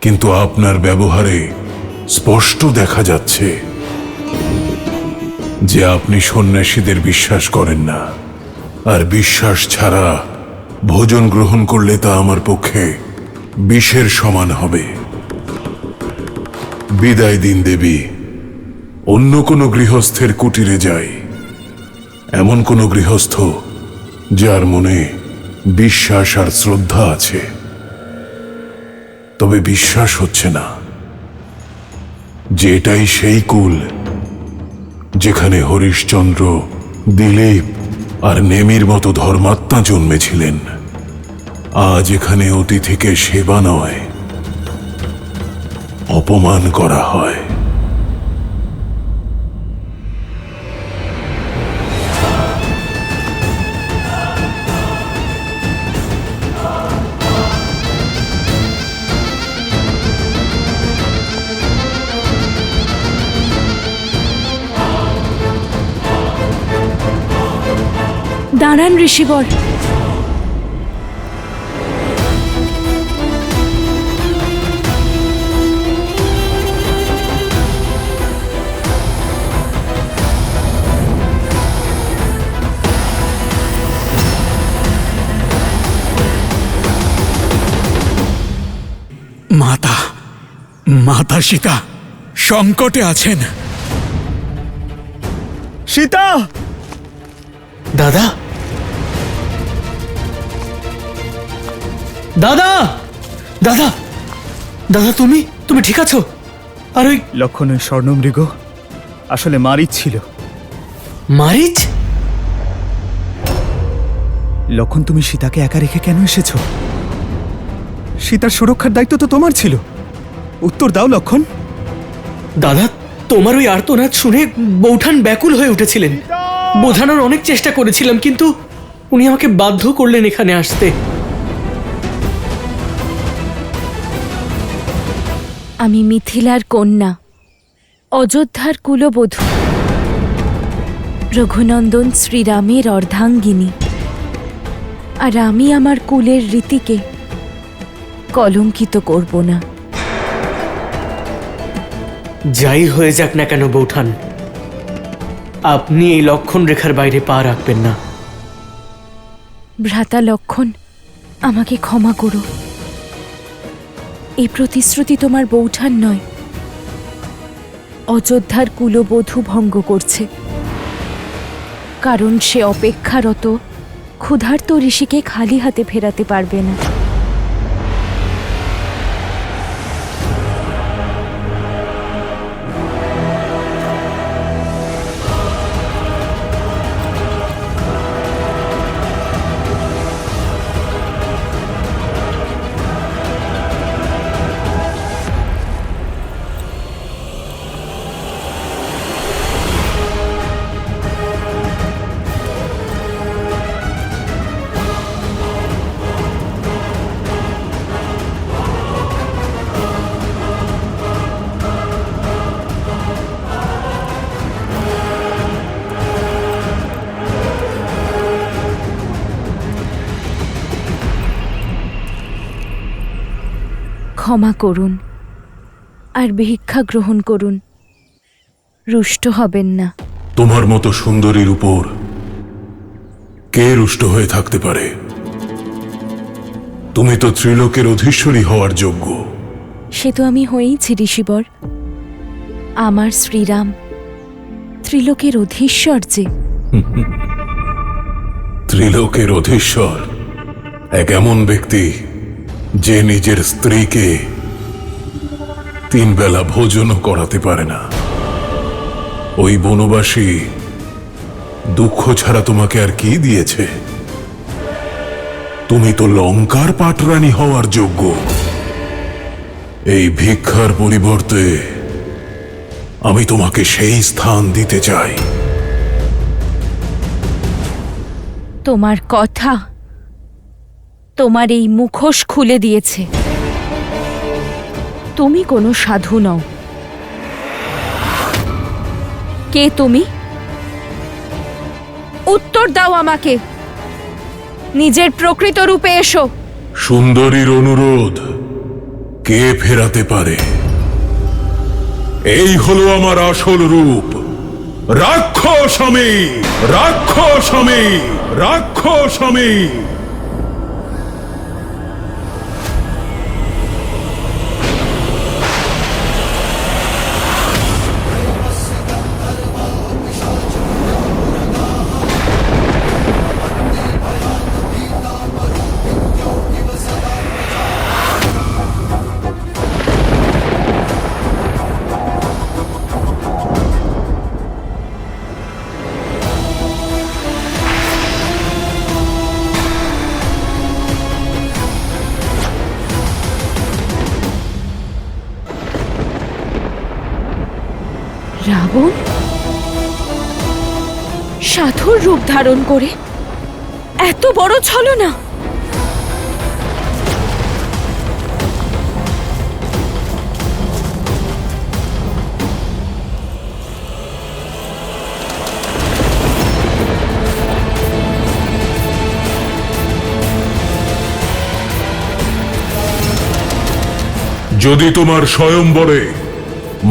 কিন্তু আপনার ব্যবহারে স্পষ্ট দেখা যাচ্ছে যে আপনি সন্ন্যাসীদের বিশ্বাস করেন না, আর বিশ্বাস ছাড়া ভোজন গ্রহণ করলে তা আমার পক্ষে বিষের সমান হবে। বিদায় দিন দেবী, অন্য কোনো গৃহস্থের কুটিরে যাই, এমন কোনো গৃহস্থ যার মনে বিশ্বাস আর শ্রদ্ধা আছে। তবে বিশ্বাস হচ্ছে না যে এটাই সেই কুল যেখানে হরিশ্চন্দ্র, দিলীপ আর নেমির মতো ধর্মাত্মা জন্মেছিলেন। আজ এখানে অতিথিকে সেবা নয়, অপমান করা হয়। দাঁড়ান ঋষিবর, মাতা সীতা সংকটে আছেন। সীতা! দাদা, দাদা, দাদা, দাদা, তুমি তুমি ঠিক আছো? আর ওই লক্ষণ, ওই স্বর্ণমৃগ আসলে মারিচ ছিল। মারিচ? লক্ষণ, তুমি সীতাকে একা রেখে কেন এসেছো? সীতার সুরক্ষার দায়িত্ব তো তোমার ছিল। উত্তর দাও লক্ষণ। দাদা, তোমার ওই আর্তনাদ শুনে বৌঠান ব্যাকুল হয়ে উঠেছিলেন। বোঝানোর অনেক চেষ্টা করেছিলাম, কিন্তু উনি আমাকে বাধ্য করলেন এখানে আসতে। আমি মিথিলার কন্যা, অযোধ্যার কুলবধূ। রঘুনন্দন শ্রীরামের অর্ধাঙ্গিনী, আর আমি আমার কুলের রীতিকে কলঙ্কিত করব না। যাই হয়ে যাক না কেন বৌঠান, আপনি এই লক্ষণ রেখার বাইরে পা রাখবেন না। ভ্রাতা লক্ষণ, আমাকে ক্ষমা করো। এই প্রতিশ্রুতি তোমার বৌঠান নয়, অযোধ্যার কুলবধূ ভঙ্গ করছে, কারণ সে অপেক্ষারত ক্ষুধার্ত ঋষিকে খালি হাতে ফেরাতে পারবে না। ক্ষমা করুন আর ভিক্ষা গ্রহণ করুন, রুষ্ট হবেন না। তোমার মতো সুন্দরীর উপর কে রুষ্ট হয়ে থাকতে পারে? তুমি তো ত্রিলোকের অধীশ্বরী হওয়ার যোগ্য। সে তো আমি হয়েইছি ঋষিবর। আমার শ্রীরাম ত্রিলোকের অধীশ্বর যে। ত্রিলোকের অধীশ্বর এক এমন ব্যক্তি যে নিজের স্ত্রীকে 3 বেলা ভোজনও করাতে পারে না। ওই বনবাসী দুঃখ ছাড়া তোমাকে আর কি দিয়েছে? তুমি তো লঙ্কার পাটরানী হওয়ার যোগ্য। এই ভিক্ষার পরিবর্তে আমি তোমাকে সেই স্থান দিতে চাই। তোমার কথা তোমার এই মুখোশ খুলে দিয়েছে। তুমি কোনো সাধু নও। কে তুমি? উত্তর দাও আমাকে। নিজের প্রকৃত রূপে এসো। সুন্দরীর অনুরোধ কে ফেরাতে পারে? এই হলো আমার আসল রূপ। রাক্ষস আমি, রাক্ষস আমি, রাক্ষস আমি। রাবণ সাধুর রূপ ধারণ করে এত বড় ছলনা! যদি তোমার স্বয়ম্বরে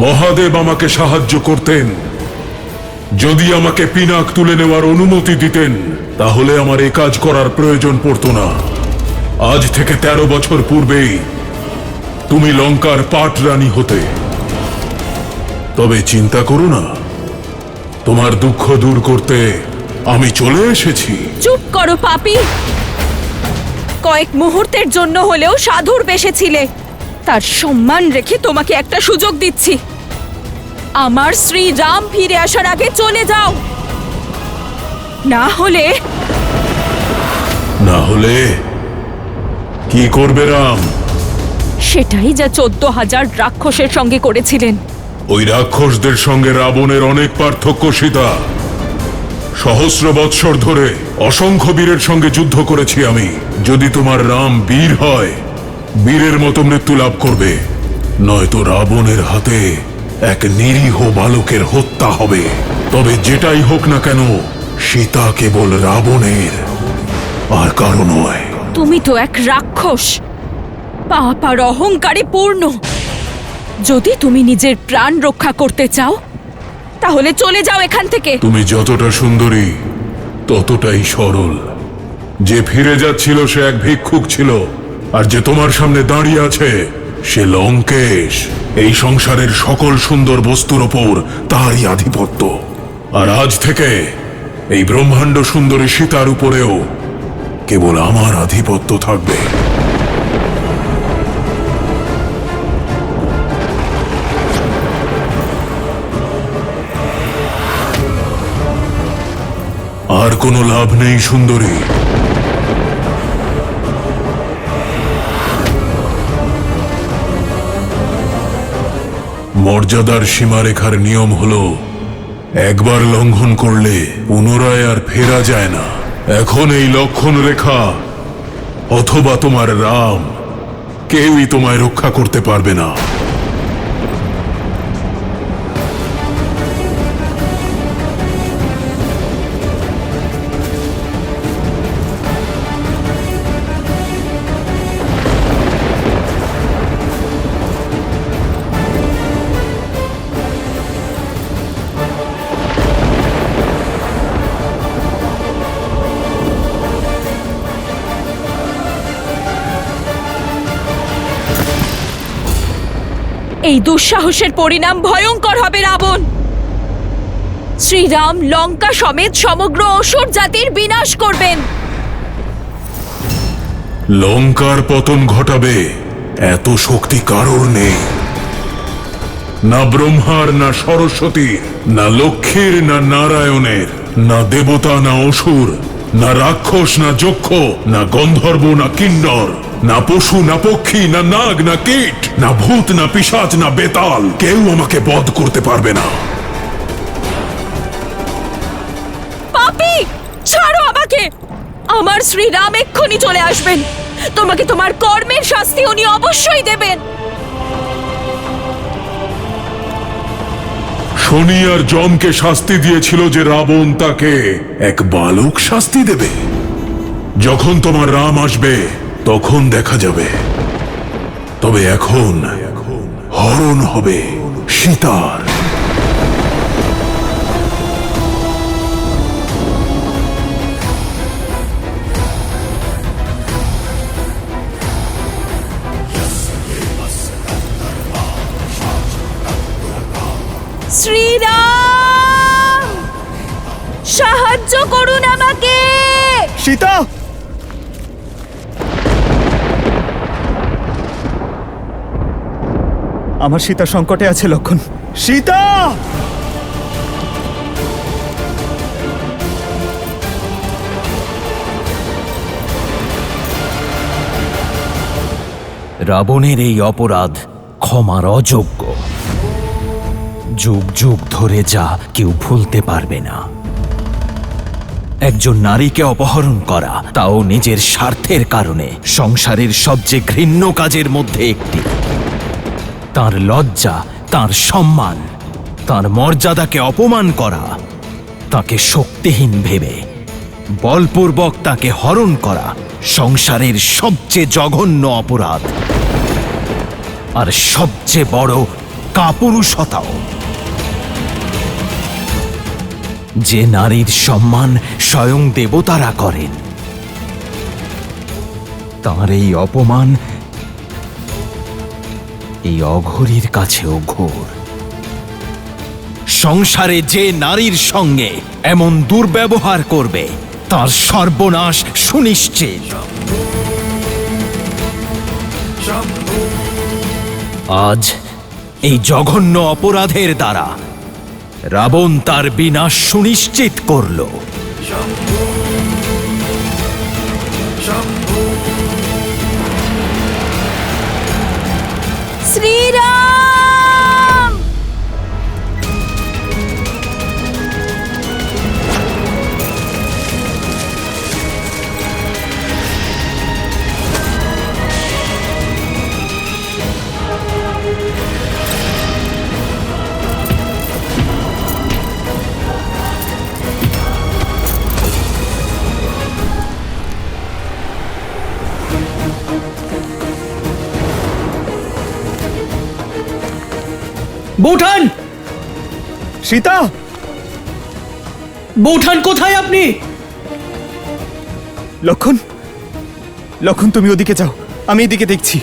মহাদেব আমাকে সাহায্য করতেন, যদি আমাকে পিনাক তুলে নেওয়ার অনুমতি দিতেন, তাহলে আমার এ কাজ করার প্রয়োজন পড়তো না। আজ থেকে 13 বছর পূর্বেই তুমি লঙ্কার পাটরানী হতে। তবে চিন্তা করো না, তোমার দুঃখ দূর করতে আমি চলে এসেছি। চুপ করো পাপী! কয়েক মুহূর্তের জন্য হলেও সাধুর বেশে ছিলে। তার সম্মান রেখে তোমাকে একটা সুযোগ দিচ্ছি। আমার শ্রীরাম ফিরে আসার আগে চলে যাও, না হলে কি করবে রাম? সেটাই যা 14,000 রাক্ষসের সঙ্গে করেছিলেন। ওই রাক্ষসদের সঙ্গে রাবণের অনেক পার্থক্য সীতা। সহস্র বৎসর ধরে অসংখ্য বীরের সঙ্গে যুদ্ধ করেছি আমি। যদি তোমার রাম বীর হয়, বীরের মতো মৃত্যু লাভ করবে, নয়তো রাবণের হাতে এক নিরীহ বালকের হত্যা হবে। তবে যেটাই হোক না কেন, সীতা কেবল রাবণের, আর কারো নয়। তুমি তো এক রাক্ষস, পাপ আর অহংকারে পূর্ণ। যদি তুমি নিজের প্রাণ রক্ষা করতে চাও তাহলে চলে যাও এখান থেকে। তুমি যতটা সুন্দরী ততটাই সরল। যে ফিরে যাচ্ছিল সে এক ভিক্ষুক ছিল, আর যে তোমার সামনে দাঁড়িয়ে আছে সে লঙ্কেশ। এই সংসারের সকল সুন্দর বস্তুর ওপর তারই আধিপত্য। আর আজ থেকে এই ব্রহ্মাণ্ড সুন্দরী সীতার উপরেও কেবল আমার আধিপত্য থাকবে। আর কোনো লাভ নেই সুন্দরী। মর্যাদার সীমারেখার নিয়ম হলো একবার লঙ্ঘন করলে পুনরায় আর ফেরা যায় না। এখন এই লক্ষণ রেখা অথবা তোমার রাম কেউই তোমায় রক্ষা করতে পারবে না। এই দুঃসাহসের পরিণাম ভয়ঙ্কর হবে রাবণ। শ্রীরাম লঙ্কা সমেত সমগ্র অসুর জাতির বিনাশ করবেন। লঙ্কার পতন ঘটাবে এত শক্তি কারোর নেই। না ব্রহ্মার, না সরস্বতীর, না লক্ষ্মীর, না নারায়ণের, না দেবতা, না অসুর, না রাক্ষস, না যক্ষ, না গন্ধর্ব, না কিন্নর, না পশু, না পক্ষী, না নাগ, না কীট, না ভূত, না পিশাচ, না বেতাল, কেউ আমাকে বধ করতে পারবে না। পাপী, ছাড়ো আমাকে। আমার শ্রীরাম এক্ষুনি চলে আসবেন। তোমাকে তোমার কর্মের শাস্তি উনি অবশ্যই দেবেন। শনি আর যমকে শাস্তি দিয়েছিল যে রাবণ তাকে এক বালক শাস্তি দেবে। যখন তোমার রাম আসবে তখন দেখা যাবে। তবে এখন হরণ হবে সীতার। শ্রীরাম, সাহায্য করুন আমাকে। সীতা, আমার সীতা সংকটে আছে লক্ষণ। সীতা! রাবণের এই অপরাধ ক্ষমার অযোগ্য। যুগ যুগ ধরে যা কেউ ভুলতে পারবে না। একজন নারীকে অপহরণ করা, তাও নিজের স্বার্থের কারণে, সংসারের সবচেয়ে ঘৃণ্য কাজের মধ্যে একটি। তার লজ্জা, তার সম্মান, তার মর্যাদাকে অপমান করা, তাকে শক্তিহীন ভেবে বলপূর্বক তাকে হরণ করা সংসারের সবচেয়ে জঘন্য অপরাধ, আর সবচেয়ে বড় কাপুরুষতাও। যে নারীর সম্মান স্বয়ং দেবতারা করেন, তার এই অপমান এই অঘরীর কাছেও ঘোর। সংসারে যে নারীর সঙ্গে এমন দুর্ব্যবহার করবে তার সর্বনাশ সুনিশ্চিত। আজ এই জঘন্য অপরাধের দ্বারা রাবণ তার বিনাশ সুনিশ্চিত করল। শ্রীরাম! বৌঠান! সীতা! বৌঠান, কোথায় আপনি? লক্ষণ, লক্ষণ, তুমি ওদিকে যাও, আমি এদিকে দেখছি।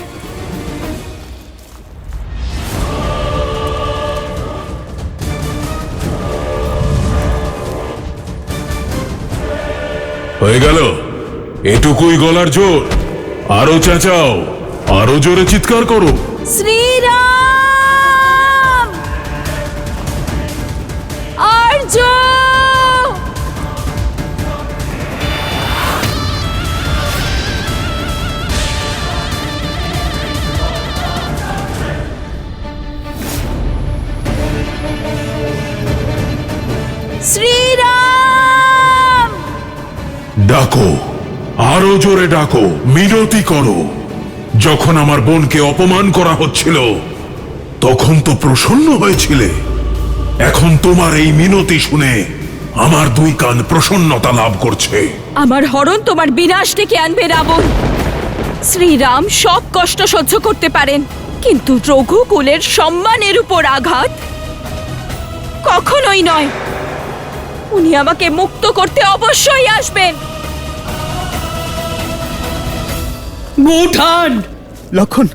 হয়ে গেল? এটুকুই গলার জোর? আরো চেঁচাও, আরো জোরে চিৎকার করো। শ্রীরাম! আর্য! শ্রীরাম! ডাকো, আরো জোরে ডাকো, মিনতি করো। যখন আমার বোনকে অপমান করা হচ্ছিল তখন তো প্রসন্ন হয়েছিলে, এখন তোমার এই মিনতি শুনে আমার দুই কান প্রসন্নতা লাভ করছে। আমার হরণ তোমার বিনাশ ডেকে আনবে রাবণ। শ্রীরাম সব কষ্ট সহ্য করতে পারেন, কিন্তু রঘুকুলের সম্মানের উপর আঘাত কখনোই নয়। উনি আমাকে মুক্ত করতে অবশ্যই আসবেন। বৌঠান! লক্ষণ,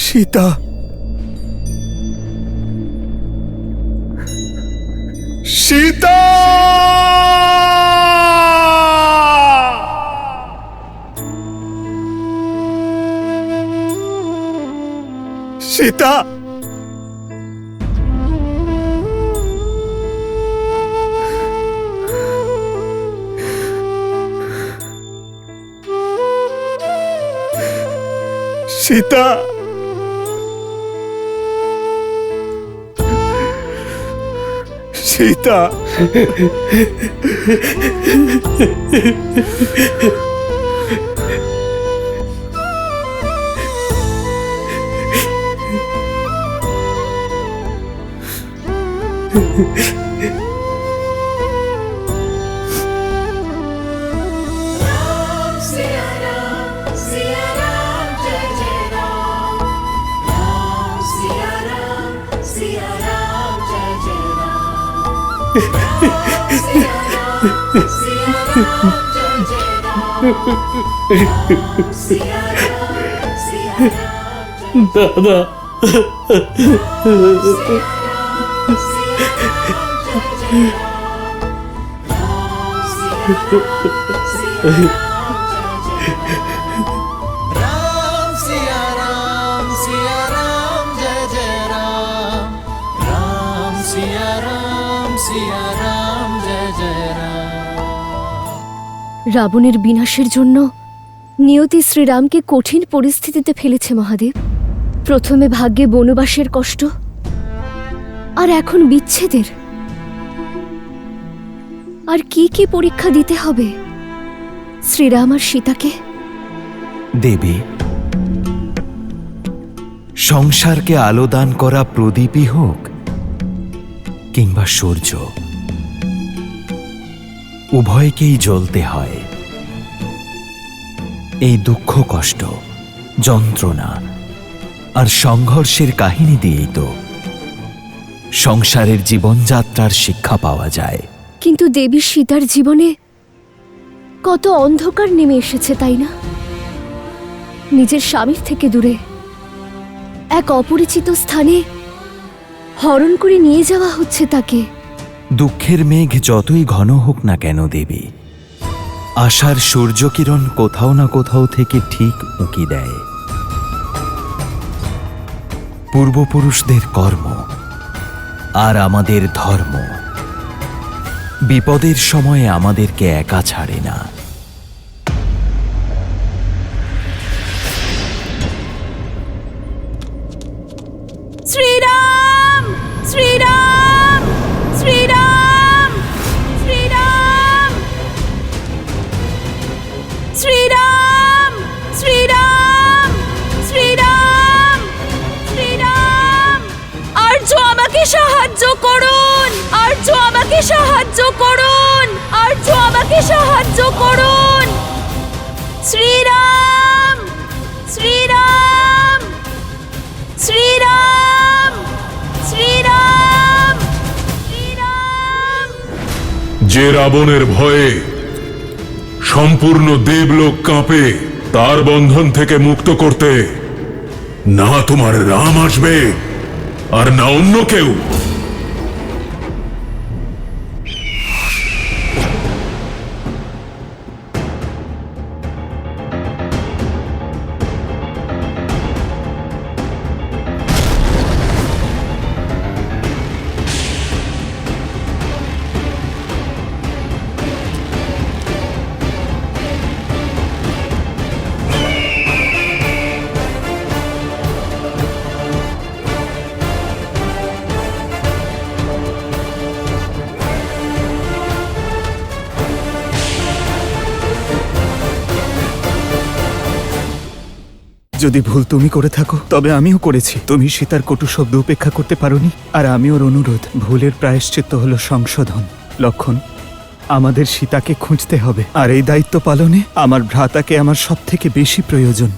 সীতা! সীতা! সীতা! সীতা! সীতা! দাদা, राम सिया राम जय जय राम। राम सिया राम जय जय राम। রাবণের বিনাশের জন্য নিয়তি শ্রীরামকে কঠিন পরিস্থিতিতে ফেলেছে মহাদেব। প্রথমে ভাগ্যে বনবাসের কষ্ট, আর এখন বিচ্ছেদের। আর কি কি পরীক্ষা দিতে হবে শ্রীরাম আর সীতাকে? দেবী, সংসারকে আলোদান করা প্রদীপই হোক কিংবা সূর্য, উভয়কেই জ্বলতে হয়। এই দুঃখ, কষ্ট, যন্ত্রণা আর সংঘর্ষের কাহিনী দিয়েই তো সংসারের জীবনযাত্রার শিক্ষা পাওয়া যায়। কিন্তু দেবী সীতার জীবনে কত অন্ধকার নেমে এসেছে, তাই না? নিজের স্বামীর থেকে দূরে এক অপরিচিত স্থানে হরণ করে নিয়ে যাওয়া হচ্ছে তাকে। দুঃখের মেঘ যতই ঘন হোক না কেন দেবী, আশার সূর্যকিরণ কোথাও না কোথাও থেকে ঠিক উঁকি দেয়। পূর্বপুরুষদের কর্ম আর আমাদের ধর্ম বিপদের সময়ে আমাদেরকে একা ছাড়ে না। আমাকে সাহায্য করুন! আর্য আমাকে সাহায্য করুন! আর্য আমাকে সাহায্য করুন! শ্রীরাম! শ্রীরাম! শ্রীরাম! শ্রীরাম! শ্রীরাম! যে রাবণের ভয়ে সম্পূর্ণ দেবলোক কাঁপে, তার বন্ধন থেকে মুক্ত করতে না তোমার রাম আসবে আর না অন্য কেউ। যদি ভুল তুমি করে থাকো তবে আমিও করেছি। তুমি সীতার কটু শব্দ উপেক্ষা করতে পারোনি, আর আমি ওর অনুরোধ। ভুলের প্রায়শ্চিত্ত হলো সংশোধন। লক্ষণ, আমাদের সীতাকে খুঁজতে হবে, আর এই দায়িত্ব পালনে আমার ভ্রাতাকে আমার সব থেকে বেশি প্রয়োজন।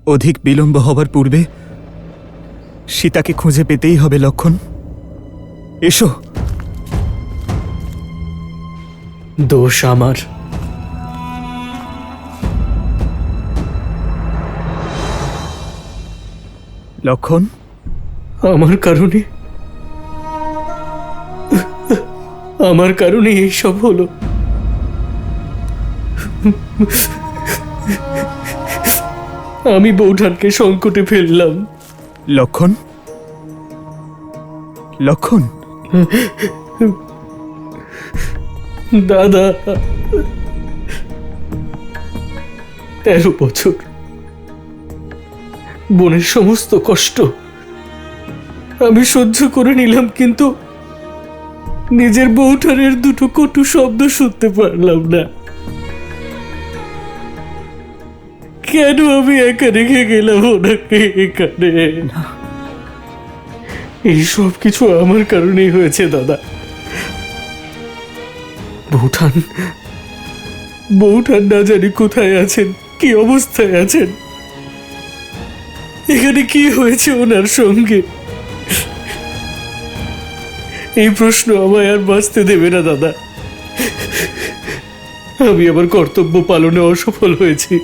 অধিক বিলম্ব হবার পূর্বে সীতাকে খুঁজে পেতেই হবে। লক্ষণ, এসো। দোষ আমার। লক্ষণ, আমার কারণে এইসব হলো। আমি বৌঠানকে সংকটে ফেললাম। লক্ষণ, লক্ষণ, দাদা, 13 বছর বোনের সমস্ত কষ্ট আমি সহ্য করে নিলাম, কিন্তু নিজের বৌঠানের দুটো কটু শব্দ শুনতে পারলাম না। কেন আমি একা রেখে গেলাম ওনাকে এখানে? এই সব কিছু আমার কারণেই হয়েছে দাদা। বৌঠান না জানি কোথায় আছেন, কি অবস্থায় আছেন, এখানে কি হয়েছে ওনার সঙ্গে, এই প্রশ্ন আমায় আর বাঁচতে দেবে না দাদা। আমি আমার কর্তব্য পালনে অসফল হয়েছি,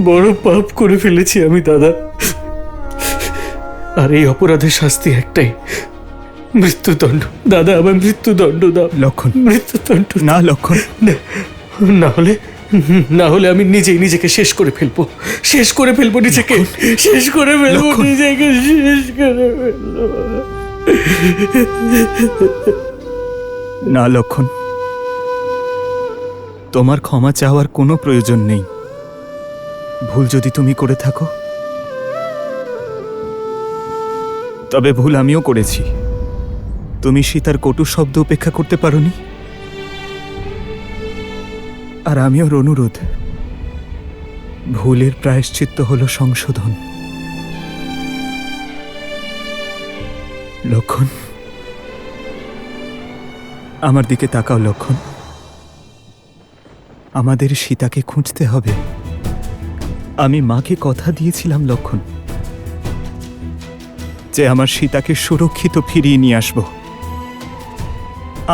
বড় পাপ করে ফেলেছি আমি দাদা। আর এই অপরাধের শাস্তি একটাই, মৃত্যুদণ্ড। দাদা, আমার মৃত্যুদণ্ড দাও। লক্ষণ, মৃত্যুদণ্ড না লক্ষণ, না হলে আমি নিজেই নিজেকে শেষ করে ফেলবো, শেষ করে ফেলবো নিজেকে, শেষ করে ফেলবো নিজেকে, শেষ করে ফেলবো। না লক্ষণ, তোমার ক্ষমা চাওয়ার কোনো প্রয়োজন নেই। ভুল যদি তুমি করে থাকো তবে ভুল আমিও করেছি। তুমি সীতার কটু শব্দ উপেক্ষা করতে পারোনি, আর আমি ওর অনুরোধ। ভুলের প্রায়শ্চিত্ত হলো সংশোধন। লক্ষণ, আমার দিকে তাকাও। লক্ষণ, আমাদের সীতাকে খুঁজতে হবে। আমি মাকে কথা দিয়েছিলাম লক্ষণ, যে আমার সীতাকে সুরক্ষিত ফিরিয়ে নিয়ে আসব।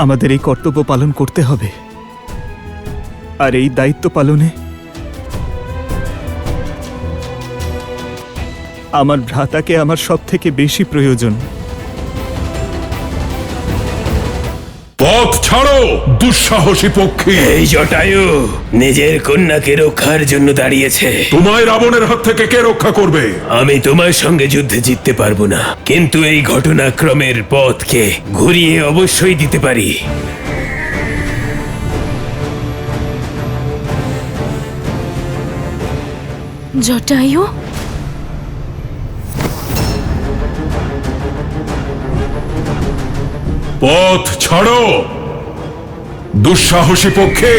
আমাদের এই কর্তব্য পালন করতে হবে, আর এই দায়িত্ব পালনে আমার ভ্রাতাকে আমার সব থেকে বেশি প্রয়োজন। পথ ছাড়ো দুঃসাহসী পক্ষী। এই জটায়ু নিজের কন্যাকে রক্ষার জন্য দাঁড়িয়েছে। তোমায় রাবণের হাত থেকে কে রক্ষা করবে? আমি তোমার সঙ্গে যুদ্ধে জিততে পারবো না, কিন্তু এই ঘটনাক্রমের পথকে ঘুরিয়ে অবশ্যই দিতে পারি। জটায়ু, পথ ছাড়ো দুঃসাহসী পক্ষে।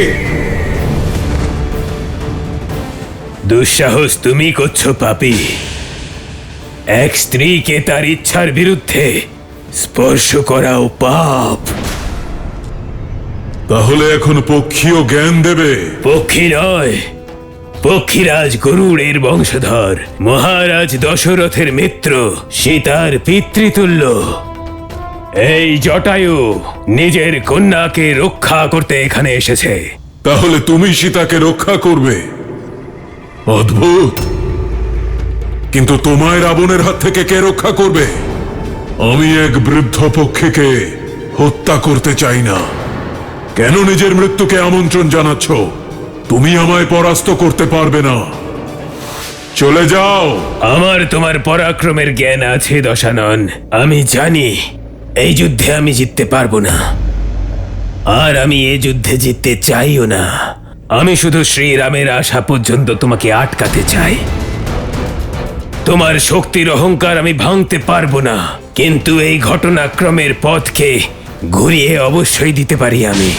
দুঃসাহস তুমি করছো পাপী। এক স্ত্রীকে তার ইচ্ছার বিরুদ্ধে স্পর্শ করাও পাপ। তাহলে এখন পক্ষীয় জ্ঞান দেবে? পক্ষী নয়, পক্ষীরাজ গরুড়ের বংশধর, মহারাজ দশরথের মিত্র, সীতার পিতৃতুল্য। এই জটায়ু নিজের কন্যাকে রক্ষা করতে এখানে এসেছে। তাহলে তুমি সীতাকে রক্ষা করবে? অদ্ভুত। কিন্তু তোমায় রাবণের হাত থেকে কে রক্ষা করবে? আমি এক বৃদ্ধ পক্ষীকে হত্যা করতে চাই না। কেন নিজের মৃত্যুকে আমন্ত্রণ জানাচ্ছ? তুমি আমায় পরাস্ত করতে পারবে না। চলে যাও। আমার তোমার পরাক্রমের জ্ঞান আছে দশানন। আমি জানি এই যুদ্ধে আমি জিততে পারবো না, আর আমি এই যুদ্ধে জিততে চাইও না। আমি শুধু শ্রীরামের আশা পর্যন্ত তোমাকে আটকাতে চাই। তোমার শক্তির অহংকার আমি ভাঙতে পারবো না, কিন্তু এই ঘটনাক্রমের পথকে ঘুরিয়ে অবশ্যই দিতে পারি আমি।